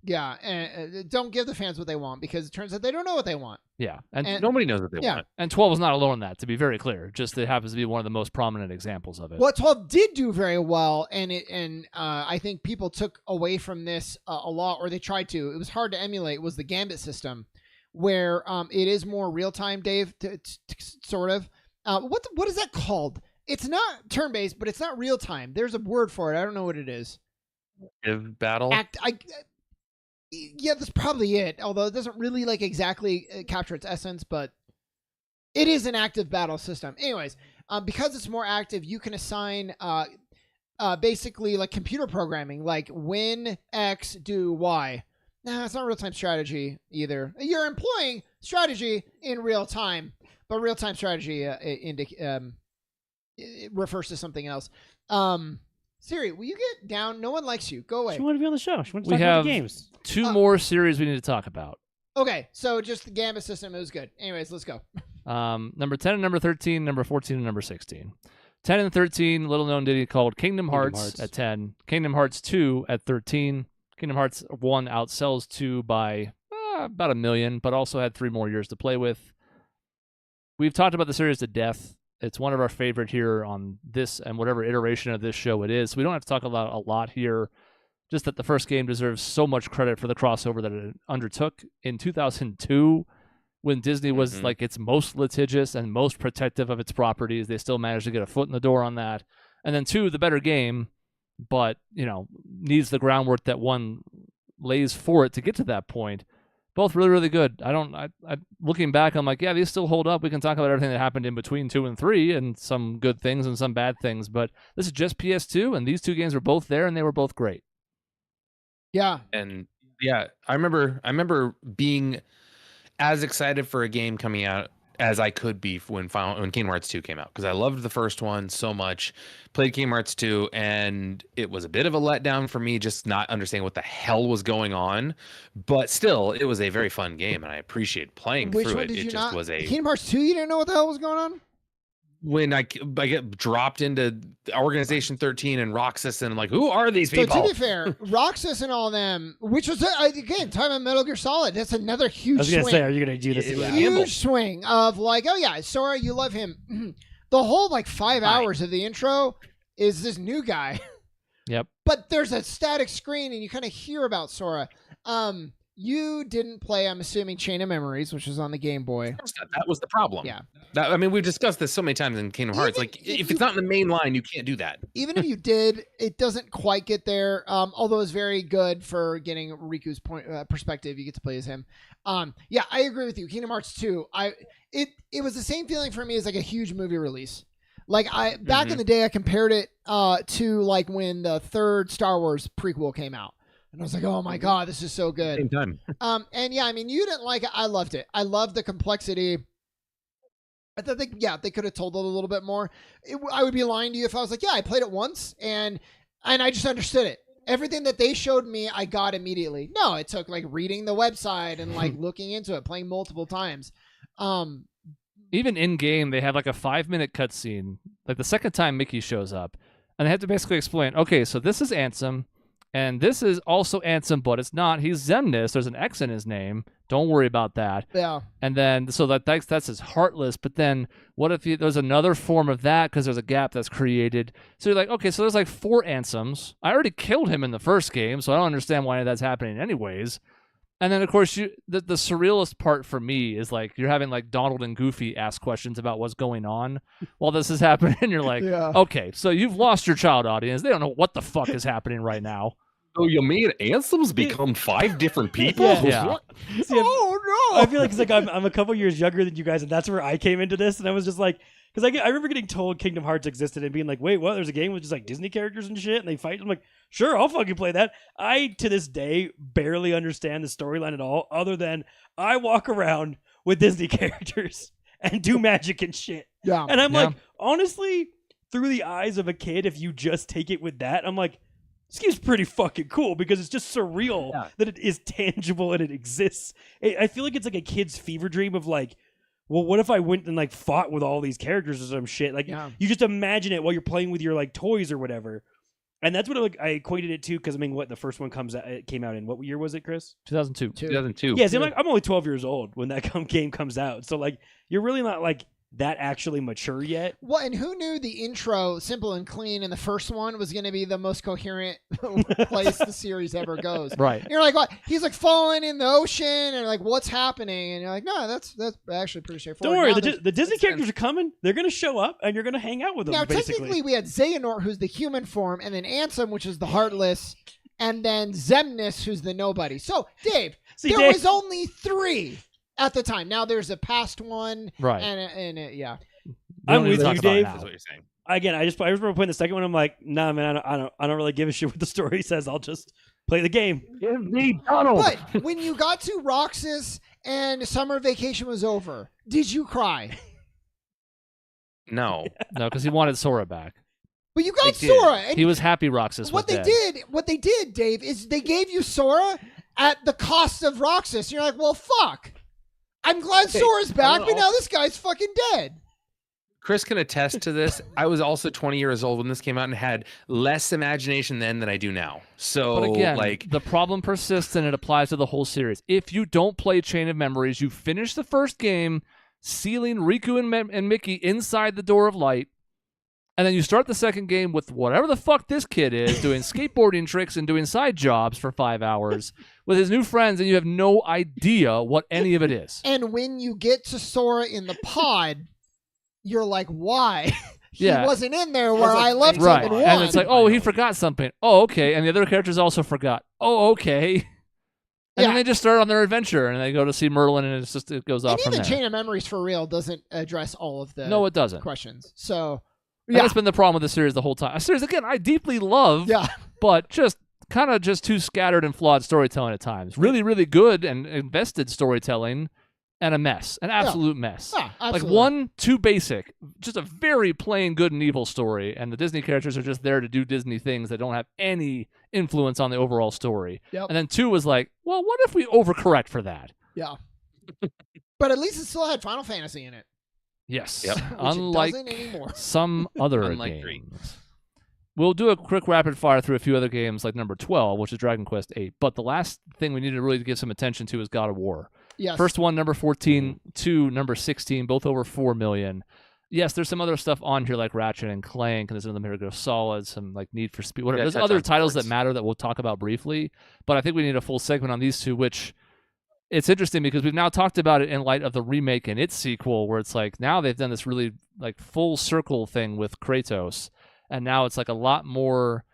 Yeah, and don't give the fans what they want because it turns out they don't know what they want. Yeah, and nobody knows what they want. And 12 was not alone in that, to be very clear. Just it happens to be one of the most prominent examples of it. What 12 did do very well, and I think people took away from this a lot, or they tried to. It was hard to emulate. Was the Gambit system, where it is more real time, Dave, sort of. What is that called? It's not turn based, but it's not real time. There's a word for it. I don't know what it is. Battle. Yeah, that's probably it. Although it doesn't really like exactly capture its essence, but it is an active battle system. Anyways, because it's more active, you can assign basically like computer programming, like when X, do Y. Nah, it's not real-time strategy either. You're employing strategy in real time, but real-time strategy it refers to something else. Siri, will you get down? No one likes you. Go away. She wanted to be on the show. She wanted to We talk about have the games. 2 more series we need to talk about. Okay, so just the Gambit system, it was good. Anyways, let's go. Number 10 and number 13, number 14 and number 16. 10 and 13, little known ditty called Kingdom Hearts at 10. Kingdom Hearts 2 at 13. Kingdom Hearts 1 outsells 2 by about 1 million, but also had 3 more years to play with. We've talked about the series to death. It's one of our favorite here on this and whatever iteration of this show it is. So we don't have to talk about a lot here. Just that the first game deserves so much credit for the crossover that it undertook in 2002 when Disney was like its most litigious and most protective of its properties. They still managed to get a foot in the door on that. And then 2, the better game, but, needs the groundwork that 1 lays for it to get to that point. Both really, really good. I looking back, I'm like, yeah, these still hold up. We can talk about everything that happened in between 2 and 3 and some good things and some bad things. But this is just PS2, and these 2 games were both there, and they were both great. Yeah. And yeah, I remember being as excited for a game coming out as I could be when Kingdom Hearts 2 came out, because I loved the first one so much. Played Kingdom Hearts 2, and it was a bit of a letdown for me, just not understanding what the hell was going on. But still, it was a very fun game, and I appreciated playing through it. It just was a Kingdom Hearts 2. You didn't know what the hell was going on? When I get dropped into Organization 13 and Roxas, and I'm like, who are these people? So to be fair, Roxas and all of them, which was again talking about Metal Gear Solid, that's another huge. I was gonna say, are you gonna do this again? Huge swing of like, oh yeah, Sora, you love him. The whole like 5 hours of the intro is this new guy. Yep. But there's a static screen, and you kind of hear about Sora. You didn't play, I'm assuming, Chain of Memories, which was on the Game Boy. That was the problem. Yeah. I mean, we've discussed this so many times in Kingdom Hearts. Like, if it's not in the main line, you can't do that. Even if you did, it doesn't quite get there. Although it's very good for getting Riku's perspective. You get to play as him. Yeah, I agree with you. Kingdom Hearts 2. It was the same feeling for me as like a huge movie release. Like back in the day, I compared it to like when the 3rd Star Wars prequel came out. And I was like, oh my God, this is so good. Same time. And yeah, I mean, you didn't like it. I loved it. I loved the complexity. I thought they could have told it a little bit more. I would be lying to you if I was like, yeah, I played it once and I just understood it. Everything that they showed me, I got immediately. No, it took like reading the website and like looking into it, playing multiple times. Even in game, they have like a 5-minute cutscene, like the second time Mickey shows up, and they have to basically explain, okay, so this is Ansem. And this is also Ansem, but it's not. He's Xemnas. There's an X in his name. Don't worry about that. Yeah. And then, so that's his Heartless. But then, what if there's another form of that because there's a gap that's created? So you're like, okay, so there's like 4 Ansems. I already killed him in the first game, so I don't understand why that's happening anyways. And then, of course, the surrealist part for me is like you're having like Donald and Goofy ask questions about what's going on while this is happening. And you're like, okay, so you've lost your child audience. They don't know what the fuck is happening right now. So you made Ansems become 5 different people? Yeah. See, oh, no. I feel like it's like I'm a couple years younger than you guys, and that's where I came into this. And I was just like, because I remember getting told Kingdom Hearts existed and being like, wait, what? There's a game with just like Disney characters and shit, and they fight? I'm like, sure, I'll fucking play that. I, to this day, barely understand the storyline at all, other than I walk around with Disney characters. and do magic and shit. Yeah. And I'm Yeah. like, honestly, through the eyes of a kid, if you just take it with that, I'm like, this game's pretty fucking cool because it's just surreal that it is tangible and it exists. I feel like it's like a kid's fever dream of like, well, what if I went and like fought with all these characters or some shit? Like, you just imagine it while you're playing with your like toys or whatever. And that's what I equated it to because I mean, what the first one came out in? What year was it, Chris? 2002. 2002. Yeah, see, I'm only 12 years old when that game comes out, so like you're really not like that actually mature yet. Well, and who knew the intro, simple and clean, in the first one was going to be the most coherent place the series ever goes. Right. And you're like, what? He's like falling in the ocean, and like, what's happening? And you're like, no, that's actually pretty straightforward. Don't worry, Now the Disney characters are coming. They're going to show up, and you're going to hang out with them. Now, basically. technically, we had Xehanort, who's the human form, and then Ansem, which is the heartless, and then Xemnas, who's the nobody. So, Dave, there was only 3 at the time. Now there's a past one, Right. and yeah. I'm with talk you, about Dave. now. That's what you're saying. Again, I remember playing the second one. I'm like, nah, man, I don't really give a shit what the story says. I'll just play the game. Give me Donald. But when you got to Roxas and summer vacation was over, did you cry? No. No, because he wanted Sora back. But you got I did. Sora, and He was happy Roxas was dead. what they did, Dave, is they gave you Sora at the cost of Roxas. And you're like, well, fuck. I'm glad Sora's back, but now this guy's fucking dead. Chris can attest to this. I was also 20 years old when this came out and had less imagination then than I do now. So, But again, like, the problem persists and it applies to the whole series. If you don't play Chain of Memories, you finish the first game sealing Riku and Mickey inside the Door of Light, and then you start the second game with whatever the fuck this kid is, doing skateboarding tricks and doing side jobs for 5 hours with his new friends, and you have no idea what any of it is. And when you get to Sora in the pod, you're like, why? He wasn't in there where I left him Right. in 1. And it's like, oh, he forgot something. Oh, okay. And the other characters also forgot. Oh, okay. And then they just start on their adventure, and they go to see Merlin, and it goes off and from even there. Chain of Memories for real doesn't address all of the No, it doesn't. questions. So, And that's been the problem with the series the whole time. A series, again, I deeply love, but just kind of just too scattered and flawed storytelling at times. Really, really good and invested storytelling, and a mess. An absolute mess. Yeah, like absolutely. 1, too basic. Just a very plain good and evil story, and the Disney characters are just there to do Disney things that don't have any influence on the overall story. Yep. And then 2 was like, well, what if we overcorrect for that? Yeah. But at least it still had Final Fantasy in it. Yes. Yep. Which Unlike it doesn't anymore. some other Unlike games. 3. We'll do a quick rapid fire through a few other games like number 12, which is Dragon Quest VIII. But the last thing we need to really give some attention to is God of War. Yes. First one, number 14, 2, number 16, both over 4 million. Yes, there's some other stuff on here like Ratchet and Clank, and there's another Metal Gear Solid, some like Need for Speed, whatever. Yeah, There's touch other on titles sports. that matter that we'll talk about briefly, but I think we need a full segment on these two, which it's interesting because we've now talked about it in light of the remake and its sequel, where it's like now they've done this really like full circle thing with Kratos, and now it's like a lot more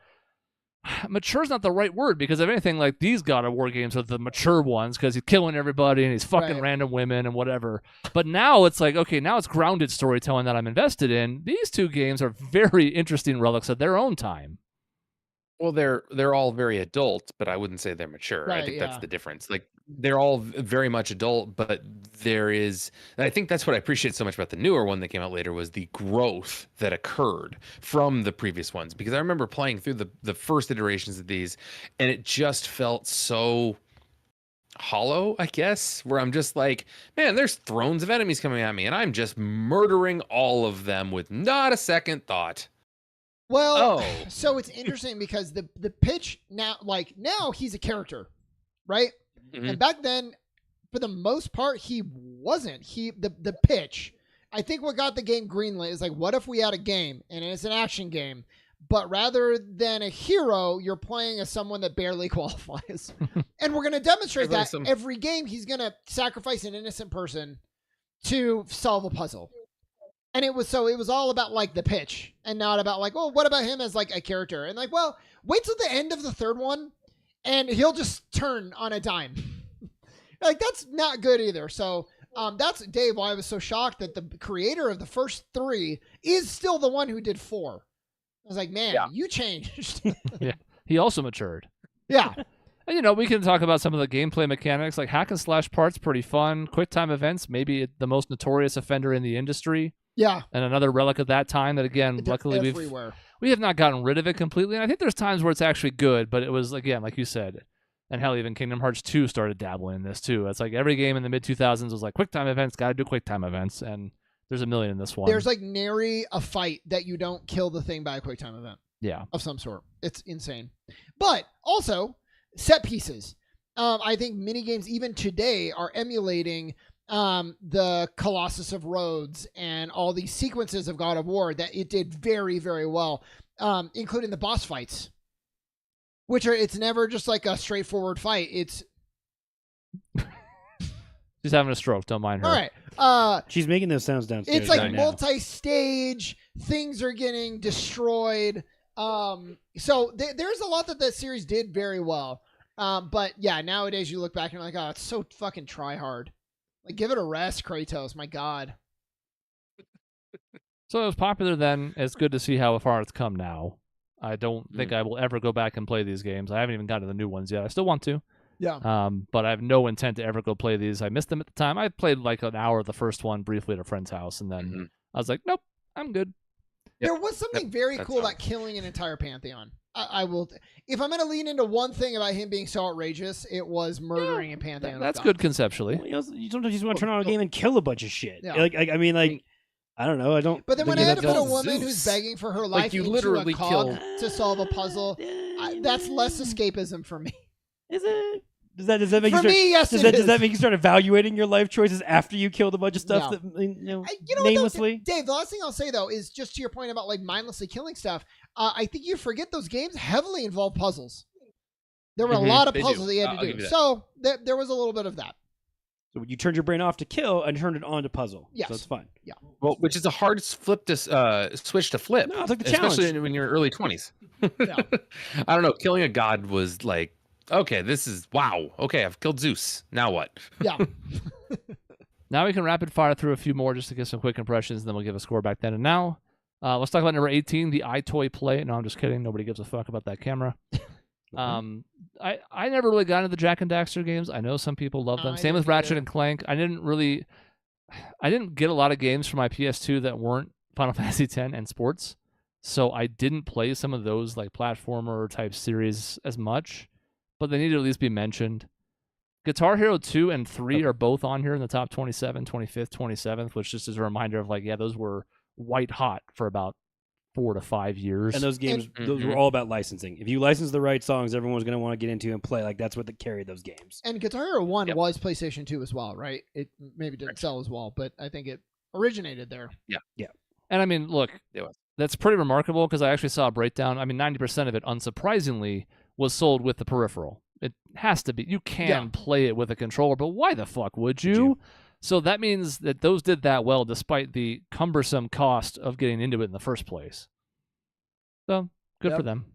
mature is not the right word, because if anything, like these God of War games are the mature ones because he's killing everybody and he's fucking random women and whatever. But now it's like, okay, now it's grounded storytelling that I'm invested in. These two games are very interesting relics of their own time. Well, they're all very adult, but I wouldn't say they're mature. Right, I think that's the difference. Like they're all very much adult, but there is, and I think that's what I appreciate so much about the newer one that came out later was the growth that occurred from the previous ones. Because I remember playing through the first iterations of these, and it just felt so hollow, I guess, where I'm just like, man, there's thrones of enemies coming at me, and I'm just murdering all of them with not a second thought. Well, so it's interesting because the pitch now he's a character, right? Mhm. And back then, for the most part, he wasn't. The pitch. I think what got the game greenlit is like, what if we had a game and it's an action game, but rather than a hero, you're playing as someone that barely qualifies, and we're gonna demonstrate that every game. He's gonna sacrifice an innocent person to solve a puzzle. And it was all about like the pitch and not about like, well, what about him as like a character? And like, well, wait till the end of the third one and he'll just turn on a dime. Like that's not good either. So that's Dave, why I was so shocked that the creator of the first 3 is still the one who did 4. I was like, man, you changed. Yeah. He also matured. Yeah. And, we can talk about some of the gameplay mechanics. Like hack and slash parts, pretty fun. Quick time events, maybe the most notorious offender in the industry. Yeah. And another relic of that time that, again, luckily we have not gotten rid of it completely. And I think there's times where it's actually good, but it was, again, like you said, and hell, even Kingdom Hearts 2 started dabbling in this too. It's like every game in the mid-2000s was like quick time events, got to do quick time events. And there's a million in this one. There's like nary a fight that you don't kill the thing by a quick time event. Yeah. Of some sort. It's insane. But also, set pieces. I think mini games even today are emulating the Colossus of Rhodes and all these sequences of God of War that it did very, very well, including the boss fights, it's never just like a straightforward fight. It's she's having a stroke. Don't mind her. all right. She's making those sounds downstairs. It's like right now. multi-stage. Things are getting destroyed. So there's a lot that series did very well. But yeah, nowadays you look back and you're like, oh, it's so fucking try hard. Like, give it a rest, Kratos. My God. So it was popular then. It's good to see how far it's come now. I don't think I will ever go back and play these games. I haven't even gotten to the new ones yet. I still want to. Yeah. But I have no intent to ever go play these. I missed them at the time. I played like an hour of the first one briefly at a friend's house, and then I was like, nope, I'm good. There was something very cool about killing an entire pantheon. I will, if I'm going to lean into one thing about him being so outrageous, it was murdering a pantheon. That's good conceptually. Well, you sometimes just want to turn on a game and kill a bunch of shit. Yeah. I mean, I don't know. I don't. But then when I think had to put a that's- woman who's begging for her life you into literally a cog to solve a puzzle, that's less escapism for me. Is it? Does that make For you start, me, yes, does it that is. make you start evaluating your life choices after you killed a bunch of stuff No. that You know what, though, namelessly? Dave, the last thing I'll say though is just to your point about like mindlessly killing stuff. I think you forget those games heavily involve puzzles. There were a lot of They puzzles do. that you had I'll to give do. you that. So there was a little bit of that. So you turned your brain off to kill and turned it on to puzzle. Yes. So it's fun. Well, which is a hard switch to flip. No, it's like the especially challenge. when you're early 20s. Yeah. I don't know. Killing a god was like, okay, this is wow. Okay, I've killed Zeus. Now what? Yeah. Now we can rapid fire through a few more just to get some quick impressions, and then we'll give a score back then and now. Let's talk about number 18, the iToy Play. No, I'm just kidding. Nobody gives a fuck about that camera. I never really got into the Jak and Daxter games. I know some people love them. I Same with didn't Ratchet either. and Clank. I didn't get a lot of games for my PS2 that weren't Final Fantasy X and sports. So I didn't play some of those like platformer type series as much, but they need to at least be mentioned. Guitar Hero 2 and 3 are both on here in the top 27, 25th, 27th, which just is a reminder of like, yeah, those were white hot for about 4 to 5 years. And those games, those were all about licensing. If you license the right songs, everyone was going to want to get into and play. Like that's what carried those games. And Guitar Hero 1 was PlayStation 2 as well, right? It maybe didn't sell as well, but I think it originated there. Yeah. And I mean, look, that's pretty remarkable because I actually saw a breakdown. I mean, 90% of it, unsurprisingly, was sold with the peripheral. It has to be. You can play it with a controller, but why the fuck would you? So that means that those did that well despite the cumbersome cost of getting into it in the first place. So, good for them.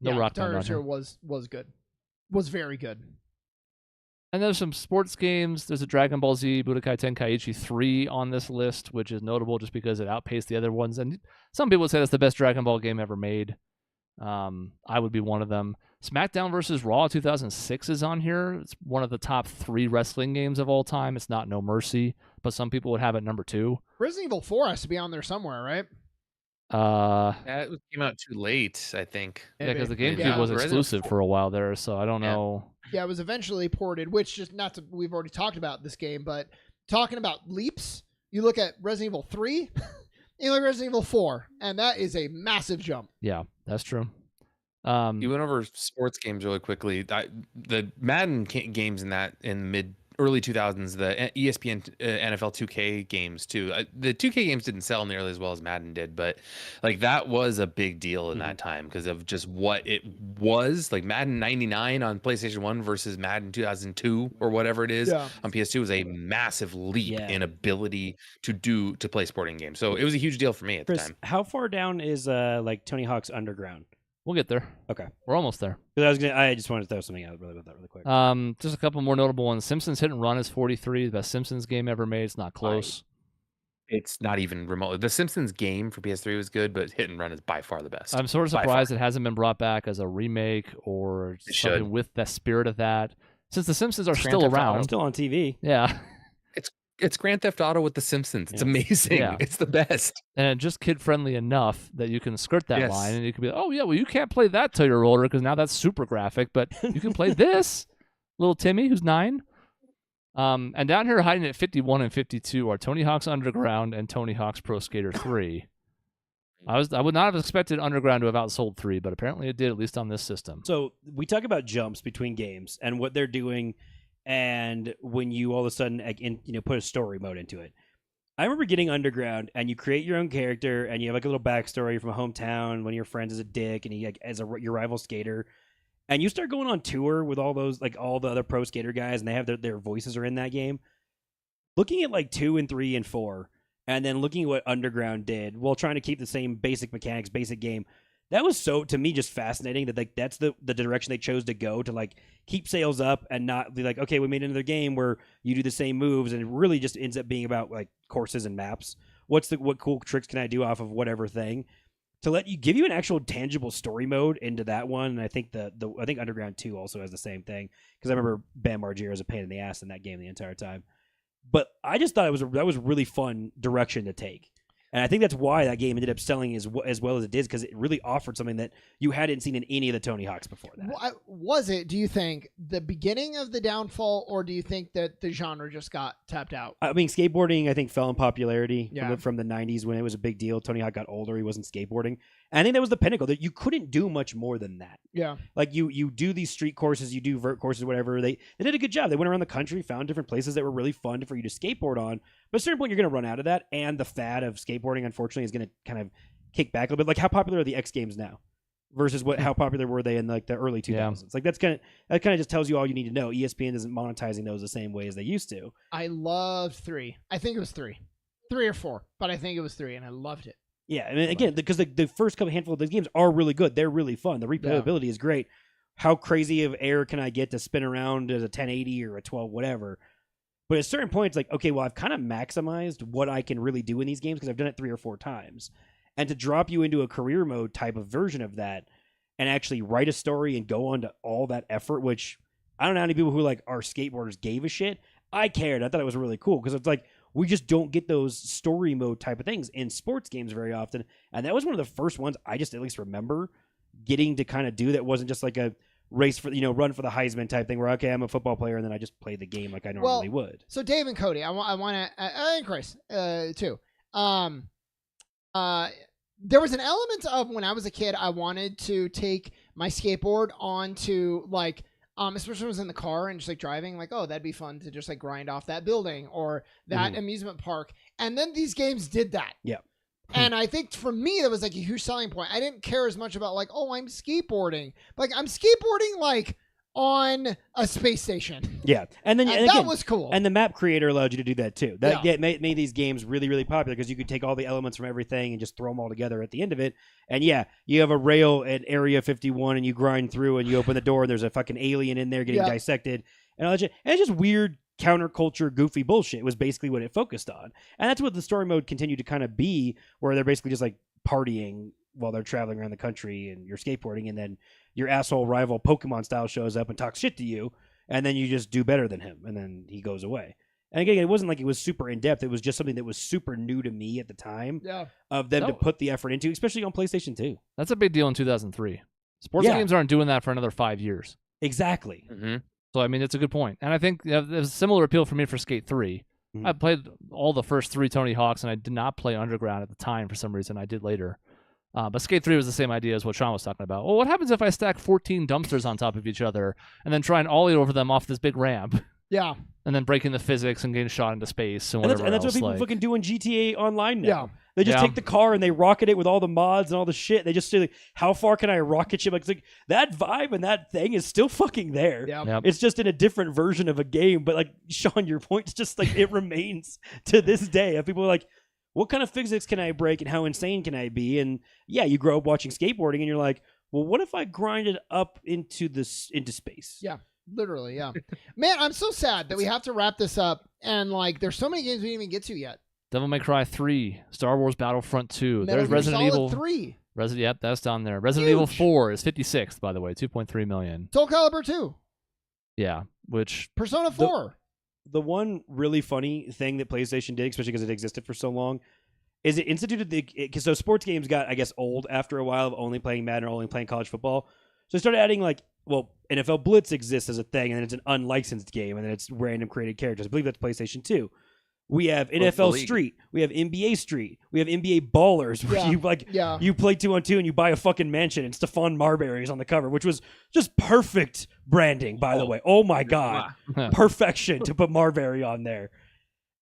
No rock Guitar band on Hero here. was good. Was very good. And there's some sports games. There's a Dragon Ball Z Budokai Tenkaichi 3 on this list, which is notable just because it outpaced the other ones. And some people would say that's the best Dragon Ball game ever made. I would be one of them. SmackDown vs. Raw 2006 is on here. It's one of the top 3 wrestling games of all time. It's not No Mercy, but some people would have it number 2. Resident Evil 4 has to be on there somewhere, right? It came out too late, I think. Yeah, because the Maybe. GameCube was Resident exclusive for a while there, so I don't know. Yeah, it was eventually ported, which just we've already talked about this game, but talking about leaps, you look at Resident Evil 3, you look at Resident Evil 4, and that is a massive jump. Yeah, that's true. You went over sports games really quickly. The Madden games in the early 2000s, the ESPN NFL 2K games too. The 2K games didn't sell nearly as well as Madden did, but like that was a big deal in that time because of just what it was. Like Madden 99 on PlayStation 1 versus Madden 2002 or whatever it is on PS2 was a massive leap in ability to play sporting games. So it was a huge deal for me at the time. How far down is like Tony Hawk's Underground? We'll get there. Okay. We're almost there. I just wanted to throw something out about that really quick. Just a couple more notable ones. Simpsons Hit and Run is 43, the best Simpsons game ever made. It's not close. It's not even remotely. The Simpsons game for PS3 was good, but Hit and Run is by far the best. I'm sort of By surprised far. it hasn't been brought back as a remake or It something should. with the spirit of that. Since the Simpsons are Grand still Theft Auto. around. Still on TV. Yeah. It's Grand Theft Auto with the Simpsons. It's Yes. amazing. Yeah. It's the best. And just kid friendly enough that you can skirt that Yes. line and you can be like, oh yeah, well you can't play that till you're older because now that's super graphic, but you can play this. Little Timmy, who's 9. And down here hiding at 51 and 52 are Tony Hawk's Underground and Tony Hawk's Pro Skater 3. I would not have expected Underground to have outsold 3, but apparently it did, at least on this system. So we talk about jumps between games and what they're doing, and when you all of a sudden put a story mode into it. I remember getting Underground, and you create your own character, and you have like a little backstory from a hometown. One of your friends is a dick, and he your rival skater, and you start going on tour with all those all the other pro skater guys, and they have their voices are in that game. Looking at like 2 and 3 and 4. And then looking at what Underground did while trying to keep the same basic mechanics, basic game, that was so, to me, just fascinating that that's the direction they chose to go to keep sales up and not be like, okay, we made another game where you do the same moves, and it really just ends up being about courses and maps. What cool tricks can I do off of whatever thing to give you an actual tangible story mode into that one. And I think I think Underground 2 also has the same thing, because I remember Bam Margera was a pain in the ass in that game the entire time. But I just thought that was a really fun direction to take. And I think that's why that game ended up selling as well as it did, because it really offered something that you hadn't seen in any of the Tony Hawks before that. Was it, do you think, the beginning of the downfall, or do you think that the genre just got tapped out? I mean, skateboarding, I think, fell in popularity Yeah. from the 90s when it was a big deal. Tony Hawk got older. He wasn't skateboarding. And I think that was the pinnacle. That you couldn't do much more than that. Yeah. Like, you do these street courses, you do vert courses, whatever. They did a good job. They went around the country, found different places that were really fun for you to skateboard on. But at a certain point, you're going to run out of that. And the fad of skateboarding, unfortunately, is going to kind of kick back a little bit. Like, how popular are the X Games now versus how popular were they in the early 2000s? Yeah. Like, that kind of just tells you all you need to know. ESPN isn't monetizing those the same way as they used to. I loved 3. I think it was 3 or 4, but I think it was 3, and I loved it. Yeah, I mean, again, because the first couple handful of those games are really good. They're really fun. The replayability is great. How crazy of air can I get to spin around as a 1080 or a 12, whatever? But at a certain point, it's like, okay, well, I've kind of maximized what I can really do in these games because I've done it 3 or 4 times. And to drop you into a career mode type of version of that and actually write a story and go on to all that effort, which I don't know how many people who are skateboarders gave a shit. I cared. I thought it was really cool because it's like, we just don't get those story mode type of things in sports games very often. And that was one of the first ones I just at least remember getting to kind of do that wasn't just like a race for, run for the Heisman type thing where, okay, I'm a football player and then I just play the game like I normally would. So Dave and Cody, I want to, and Chris, too. There was an element of when I was a kid, I wanted to take my skateboard onto especially when I was in the car and just driving, oh, that'd be fun to just grind off that building or that amusement park. And then these games did that. Yeah. And I think for me, that was a huge selling point. I didn't care as much about oh, I'm skateboarding. I'm skateboarding on a space station. Yeah. And then that again, was cool. And the map creator allowed you to do that too. That made these games really, really popular because you could take all the elements from everything and just throw them all together at the end of it. And yeah, you have a rail at Area 51 and you grind through and you open the door and there's a fucking alien in there getting dissected and all that shit. And it's just weird counterculture goofy bullshit was basically what it focused on. And that's what the story mode continued to kind of be, where they're basically just partying while they're traveling around the country and you're skateboarding, and then your asshole rival Pokemon style shows up and talks shit to you, and then you just do better than him, and then he goes away. And again, it wasn't like it was super in-depth. It was just something that was super new to me at the time of them to put the effort into, especially on PlayStation 2. That's a big deal in 2003. Sports games aren't doing that for another 5 years. Exactly. Mm-hmm. So, I mean, it's a good point. And I think there's a similar appeal for me for Skate 3. Mhm. I played all the first 3 Tony Hawks, and I did not play Underground at the time for some reason. I did later. But Skate 3 was the same idea as what Sean was talking about. Well, what happens if I stack 14 dumpsters on top of each other and then try and ollie over them off this big ramp? Yeah. And then breaking the physics and getting shot into space and whatever that's else. what people fucking do in GTA Online now. Yeah. They just Yeah. take the car and they rocket it with all the mods and all the shit. They just say, how far can I rocket ship? It's that vibe and that thing is still fucking there. Yeah. Yep. It's just in a different version of a game. But Sean, your point's just it remains to this day. Of people are what kind of physics can I break and how insane can I be? And yeah, you grow up watching skateboarding and you're like, well, what if I grind it up into space? Yeah. Literally, yeah. Man, I'm so sad that we have to wrap this up, and there's so many games we didn't even get to yet. Devil May Cry 3, Star Wars Battlefront 2. Metal There's Gear Resident Solid Evil 3. Yep, that's down there. Resident Evil Huge. 4 is 56th, by the way, 2.3 million. Soul Calibur 2. Yeah, which Persona 4. The one really funny thing that PlayStation did, especially because it existed for so long, is it instituted because so sports games got, I guess, old after a while of only playing Madden or only playing college football. So they started adding NFL Blitz exists as a thing, and then it's an unlicensed game, and then it's random created characters. I believe that's PlayStation 2. We have NFL Street. We have NBA Street. We have NBA Ballers, where you play 2-on-2 and you buy a fucking mansion, and Stephon Marbury is on the cover, which was just perfect branding, by the way. Oh my god, perfection to put Marbury on there.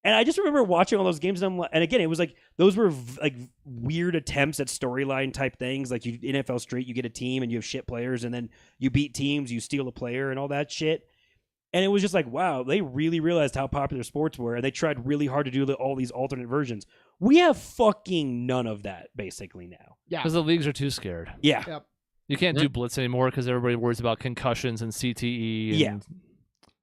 And I just remember watching all those games, and again, it was like those were like weird attempts at storyline type things. Like NFL Street, you get a team and you have shit players, and then you beat teams, you steal a player, and all that shit. And it was just like, wow, they really realized how popular sports were, and they tried really hard to do all these alternate versions. We have fucking none of that basically now. Yeah, because the leagues are too scared. Yeah, yep. You can't do Blitz anymore because everybody worries about concussions and CTE. And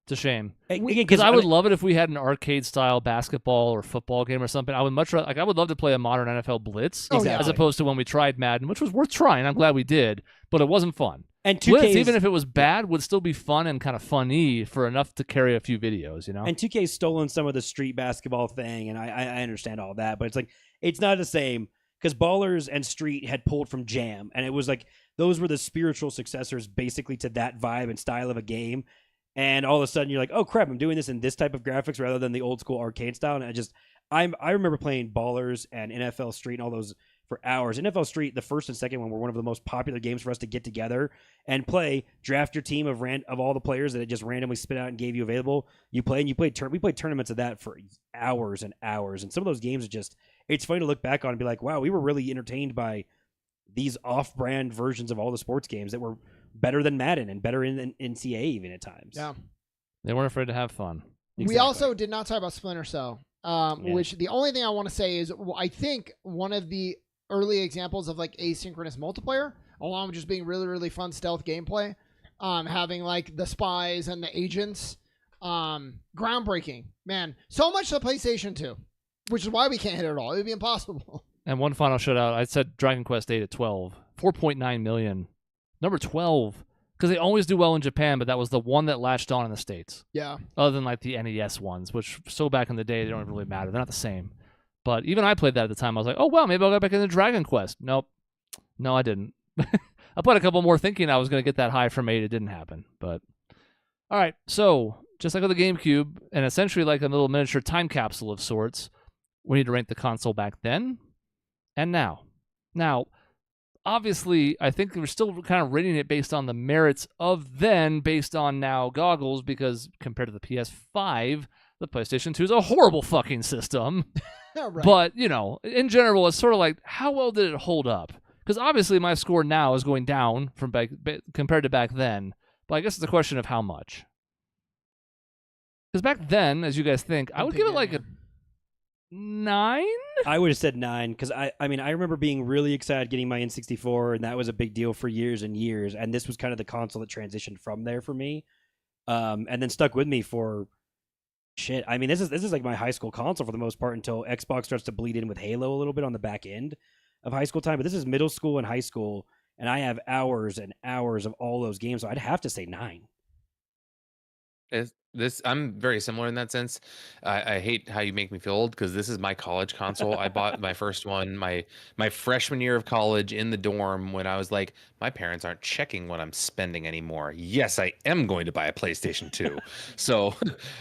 it's a shame. Because I would love it if we had an arcade-style basketball or football game or something. I would much rather, I would love to play a modern NFL Blitz as opposed to when we tried Madden, which was worth trying. I'm glad we did, but it wasn't fun. And 2K Blitz, even if it was bad, would still be fun and kind of funny for enough to carry a few videos, you know? And 2K's stolen some of the street basketball thing, and I understand all that, but it's like, it's not the same, because Ballers and Street had pulled from Jam, and it was like, those were the spiritual successors basically to that vibe and style of a game, and all of a sudden you're like, oh crap, I'm doing this in this type of graphics rather than the old school arcade style, and I remember playing Ballers and NFL Street and all those for hours. NFL Street, the first and second one, were one of the most popular games for us to get together and play. Draft your team of all the players that it just randomly spit out and gave you available. You play, and we played tournaments of that for hours and hours. And some of those games are it's funny to look back on and be like, wow, we were really entertained by these off-brand versions of all the sports games that were better than Madden and better than NCAA even at times. Yeah, they weren't afraid to have fun. Exactly. We also did not talk about Splinter Cell, which the only thing I want to say is I think one of the early examples of like asynchronous multiplayer, along with just being really, really fun stealth gameplay, having like the spies and the agents, groundbreaking, man. So much to PlayStation 2, which is why we can't hit it all. It would be impossible. And one final shout out, I said Dragon Quest 8 at 12, 4.9 million, number 12, because they always do well in Japan, but that was the one that latched on in the States. Yeah. Other than like the NES ones, which so back in the day, they don't really matter. They're not the same. But even I played that at the time. I was like, oh, wow, maybe I'll go back into Dragon Quest. Nope. No, I didn't. I played a couple more thinking I was going to get that high from 8. It didn't happen. But all right. So just like with the GameCube, and essentially like a little miniature time capsule of sorts, we need to rank the console back then and now. Now, obviously, I think we're still kind of rating it based on the merits of then, based on now goggles, because compared to the PS5, the PlayStation 2 is a horrible fucking system. Right. But, you know, in general, it's sort of like, how well did it hold up? Because obviously my score now is going down from compared to back then. But I guess it's a question of how much. Because back then, as you guys think, I would give it like a 9? I would have said 9, because I remember being really excited getting my N64, and that was a big deal for years and years. And this was kind of the console that transitioned from there for me, and then stuck with me for shit. I mean, this is like my high school console for the most part until Xbox starts to bleed in with Halo a little bit on the back end of high school time. But this is middle school and high school, and I have hours and hours of all those games. So I'd have to say 9. I'm very similar in that sense. I hate how you make me feel old, because this is my college console. I bought my first one my freshman year of college in the dorm, when I was like, my parents aren't checking what I'm spending anymore. Yes, I am going to buy a PlayStation 2. So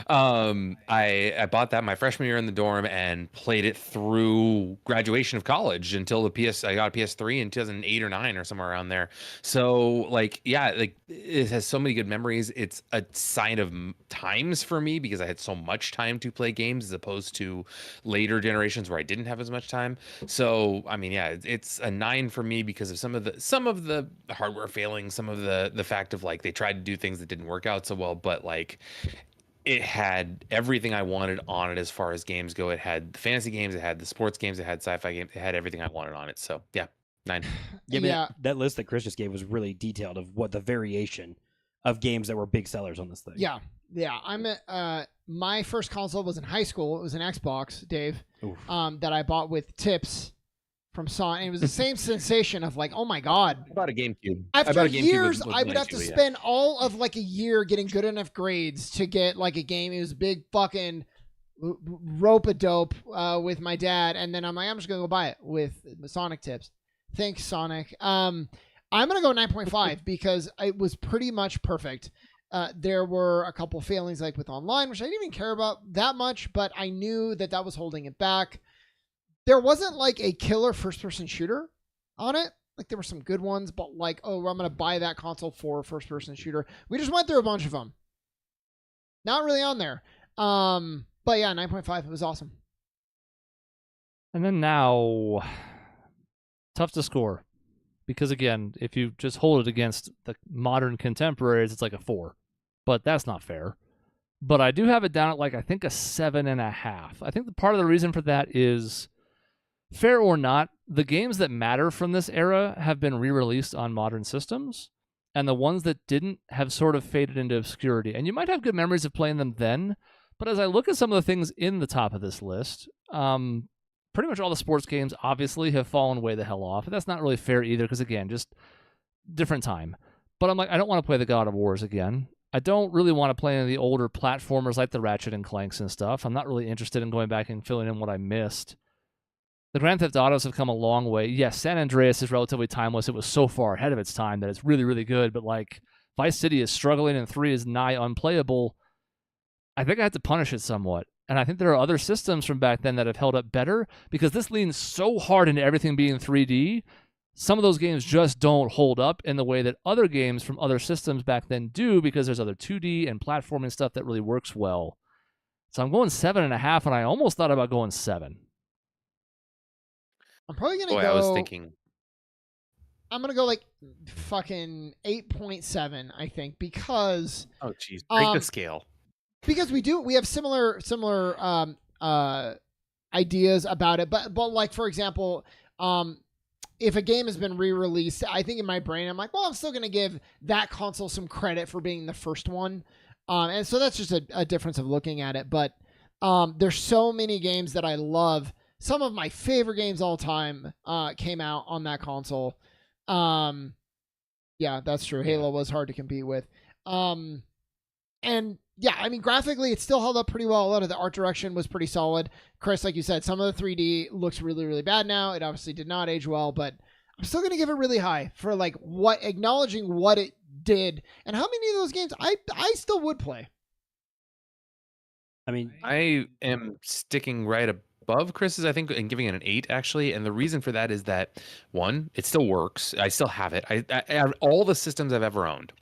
I bought that my freshman year in the dorm and played it through graduation of college until I got a PS3 in 2008 or 9 or somewhere around there. So like, yeah, like it has so many good memories. It's a sign of times for me, because I had so much time to play games as opposed to later generations where I didn't have as much time. So I mean, yeah, it's a 9 for me because of some of the hardware failing, some of the fact of like they tried to do things that didn't work out so well, but like it had everything I wanted on it as far as games go. It had the fantasy games, it had the sports games, it had sci-fi games, it had everything I wanted on it. So yeah, 9. Yeah, that list that Chris just gave was really detailed of what the variation of games that were big sellers on this thing. Yeah. I'm my first console was in high school. It was an Xbox, Dave, that I bought with tips from Sonic. And it was the same sensation of like, oh my god. I bought a GameCube. After years, I would have to spend all of like a year getting good enough grades to get like a game. It was a big fucking rope-a-dope with my dad, and then I'm like, I'm just gonna go buy it with Sonic tips. Thanks, Sonic. I'm gonna go 9.5 because it was pretty much perfect. There were a couple failings like with online, which I didn't even care about that much, but I knew that was holding it back. There wasn't like a killer first-person shooter on it. Like there were some good ones, but like, oh, I'm gonna buy that console for a first-person shooter. We just went through a bunch of them. Not really on there. But yeah, 9.5. It was awesome. And then now, tough to score. Because again, if you just hold it against the modern contemporaries, it's like a 4. But that's not fair. But I do have it down at like, I think a 7.5. I think the part of the reason for that is, fair or not, the games that matter from this era have been re-released on modern systems. And the ones that didn't have sort of faded into obscurity. And you might have good memories of playing them then. But as I look at some of the things in the top of this list, pretty much all the sports games obviously have fallen way the hell off. And that's not really fair either because, again, just different time. But I'm like, I don't want to play the God of Wars again. I don't really want to play any of the older platformers like the Ratchet and Clanks and stuff. I'm not really interested in going back and filling in what I missed. The Grand Theft Autos have come a long way. Yes, San Andreas is relatively timeless. It was so far ahead of its time that it's really, really good. But like Vice City is struggling and 3 is nigh unplayable. I think I had to punish it somewhat. And I think there are other systems from back then that have held up better because this leans so hard into everything being 3D. Some of those games just don't hold up in the way that other games from other systems back then do because there's other 2D and platforming stuff that really works well. So I'm going 7.5, and I almost thought about going 7. I'm probably going to go... I was thinking... I'm going to go like fucking 8.7, I think, because... Oh, jeez. Break the scale. Because we have similar ideas about it, but like for example, if a game has been re-released, I think in my brain I'm like, well, I'm still gonna give that console some credit for being the first one, and so that's just a difference of looking at it. But there's so many games that I love. Some of my favorite games all time came out on that console. Yeah, that's true. Halo was hard to compete with, and yeah, I mean, graphically, it still held up pretty well. A lot of the art direction was pretty solid. Chris, like you said, some of the 3D looks really, really bad now. It obviously did not age well, but I'm still going to give it really high for like acknowledging what it did and how many of those games I still would play. I mean, I am sticking right above Chris's, I think, and giving it an 8 actually. And the reason for that is that, one, it still works. I still have it. I have all the systems I've ever owned.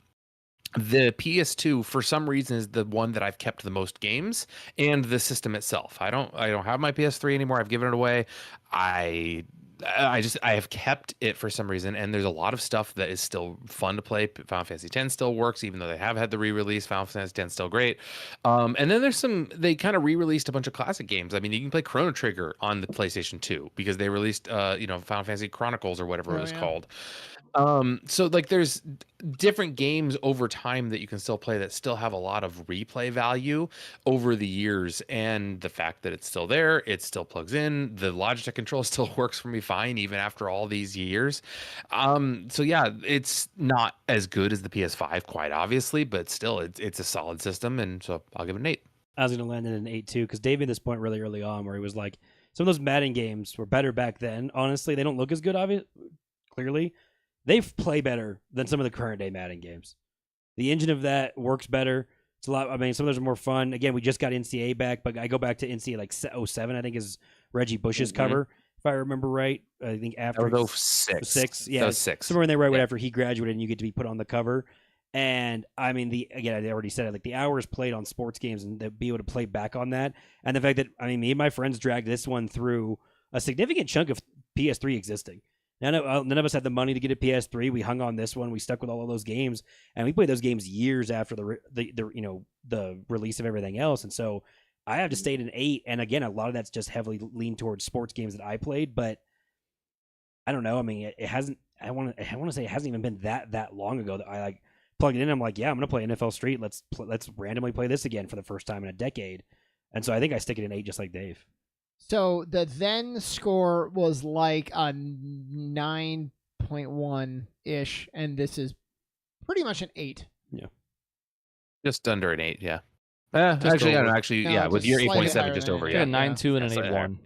The PS2, for some reason, is the one that I've kept the most games, and the system itself. I don't have my PS3 anymore. I've given it away. I have kept it for some reason, and there's a lot of stuff that is still fun to play. Final Fantasy X still works, even though they have had the re-release. Final Fantasy X still great. And then there's they kind of re-released a bunch of classic games. I mean, you can play Chrono Trigger on the PlayStation 2 because they released, Final Fantasy Chronicles or whatever it was called. So like there's different games over time that you can still play that still have a lot of replay value over the years, and the fact that it's still there, it still plugs in, the Logitech control still works for me fine even after all these years. So yeah, it's not as good as the PS5 quite obviously, but still it's a solid system, and so I'll give it an 8. I was going to land it at an 8 too, because Dave made this point really early on where he was like, some of those Madden games were better back then. Honestly, they don't look as good, clearly. They play better than some of the current day Madden games. The engine of that works better. It's a lot. I mean, some of those are more fun. Again, we just got NCAA back, but I go back to NCAA like 07, I think is Reggie Bush's cover, if I remember right. I think after 06. Yeah, 06. Somewhere in there right after he graduated and you get to be put on the cover. And I mean, I already said it, like the hours played on sports games and to be able to play back on that. And the fact that, I mean, me and my friends dragged this one through a significant chunk of PS3 existing. None of us had the money to get a PS3. We hung on this one. We stuck with all of those games, and we played those games years after the release of everything else. And so I have to stay at an 8. And again, a lot of that's just heavily leaned towards sports games that I played. But I don't know. I mean, it hasn't. I want to say it hasn't even been that long ago that I like plugged it in. I'm like, yeah, I'm gonna play NFL Street. Let's randomly play this again for the first time in a decade. And so I think I stick it in 8, just like Dave. So the then score was like a 9.1 ish, and this is pretty much an 8. Just under an 8, yeah. Just Actually, over. No, with just your slightly 8.7 higher just than over, an Yeah, yeah. 9.2 and an Slightly higher, 8.1.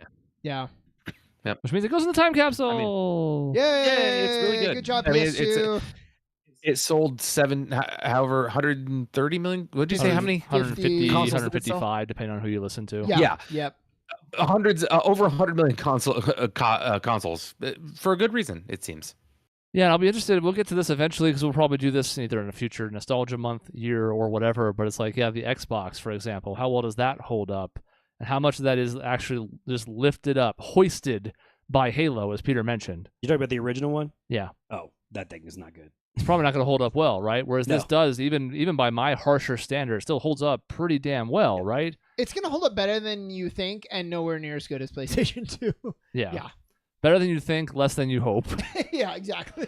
Yeah. Which means it goes in the time capsule. Yay! it's really good. Good job, I mean, PS2. It sold 130 million. What did you say? How many? 150, consoles did it sell? 155, depending on who you listen to. Yeah. Yeah. Yep. Over 100 million consoles for a good reason, it seems. Yeah, and I'll be interested. We'll get to this eventually because we'll probably do this either in a future nostalgia month, year, or whatever. But it's like, yeah, the Xbox, for example, how well does that hold up? And how much of that is actually just lifted up, hoisted by Halo, as Peter mentioned? You talking about the original one? Yeah. Oh, that thing is not good. It's probably not going to hold up well, right? Whereas this No. does, even by my harsher standard, it still holds up pretty damn well, right? It's going to hold up better than you think and nowhere near as good as PlayStation 2. Yeah. Yeah. Better than you think, less than you hope. Yeah, exactly.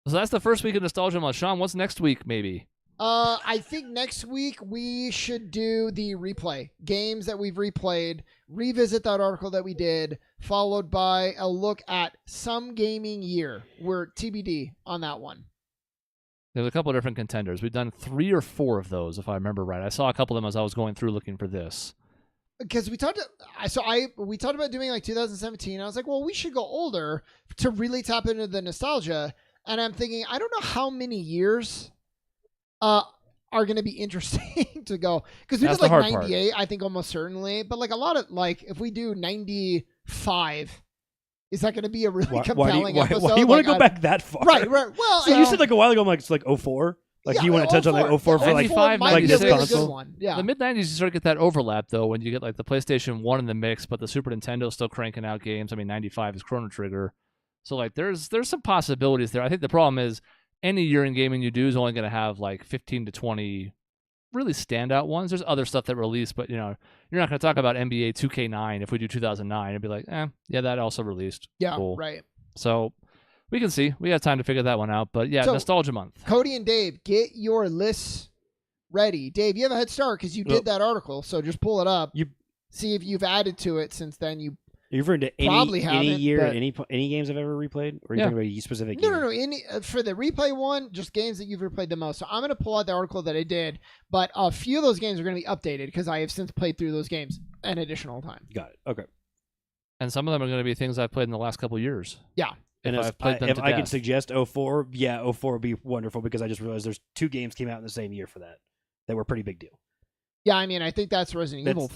So that's the first week of Nostalgia Month. Sean, what's next week, maybe? I think next week we should do the replay. Games that we've replayed, revisit that article that we did, followed by a look at some gaming year. We're TBD on that one. There's a couple of different contenders. We've done 3 or 4 of those, if I remember right. I saw a couple of them as I was going through looking for this. Because we talked about doing like 2017. I was like, well, we should go older to really tap into the nostalgia. And I'm thinking, I don't know how many years are going to be interesting to go. Because we That's did the like hard 98, I think almost certainly. But like a lot of, like, if we do 95, is that going to be a really compelling episode? Why do you want to go back that far? Right. Well, So you said like a while ago, I'm like, it's like 04? Like yeah, you want to touch on like 04 for like 95, might be a this really console? good one. Yeah. The mid-90s, you sort of get that overlap, though, when you get like the PlayStation 1 in the mix, but the Super Nintendo's still cranking out games. I mean, 95 is Chrono Trigger. So like there's some possibilities there. I think the problem is any year in gaming you do is only going to have like 15 to 20 really standout ones. There's other stuff that released, but you know, you're not going to talk about NBA 2K9 if we do 2009. It'd be like, yeah, that also released. Yeah, Cool. right. So we can see. We have time to figure that one out. But yeah, So- Nostalgia Month. Cody and Dave, get your lists ready. Dave, you have a head start because you did that article, so just pull it up. See if you've added to it since then. You're referring to Probably any haven't, year, but- any games I've ever replayed, or are you Yeah. talking about a specific year? No. Any for the replay one, just games that you've replayed the most. So I'm going to pull out the article that I did, but a few of those games are going to be updated because I have since played through those games an additional time. Got it. Okay. And some of them are going to be things I've played in the last couple years. Yeah. And If I've played them if to I can death. suggest 04, yeah, 04 would be wonderful because I just realized there's 2 games came out in the same year for that were a pretty big deal. Yeah, I mean, I think that's Resident That's- Evil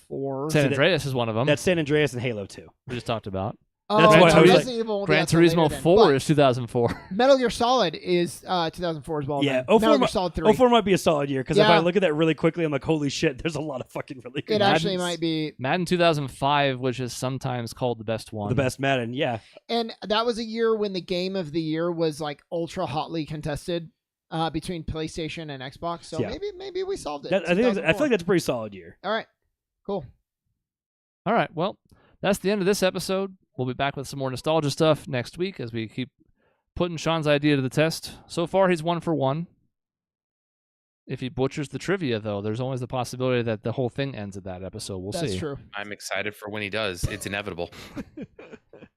4. San that- Andreas is one of them. That's San Andreas and Halo 2. we just talked about. Oh, that's why I was Resident Evil. Gran that's later Turismo then. 4 But is 2004. Metal Gear Solid is 2004 as well. Yeah, then. 04 Metal Gear mi- Solid 3. 04 might be a solid year because if Yeah. I look at that really quickly, I'm like, holy shit, there's a lot of fucking really good It actually Maddens. might be. Madden 2005, which is sometimes called the best one. the best Madden. Yeah, And that was a year when the game of the year was like ultra hotly contested between PlayStation and Xbox. So Yeah. maybe we solved it. I feel 2004. like that's a pretty solid year. All right. Cool. All right, well, that's the end of this episode. We'll be back with some more nostalgia stuff next week as we keep putting Sean's idea to the test. So far, he's 1 for 1. If he butchers the trivia, though, there's always the possibility that the whole thing ends at that episode. We'll That's see. true. I'm excited for when he does. It's inevitable.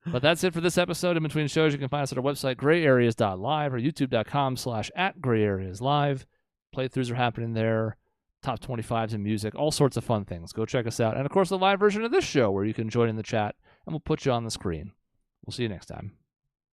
But that's it for this episode. In between shows, you can find us at our website, grayareas.live or youtube.com/@grayareaslive. Playthroughs are happening there. Top 25s in music, all sorts of fun things. Go check us out. And, of course, the live version of this show where you can join in the chat, and we'll put you on the screen. We'll see you next time.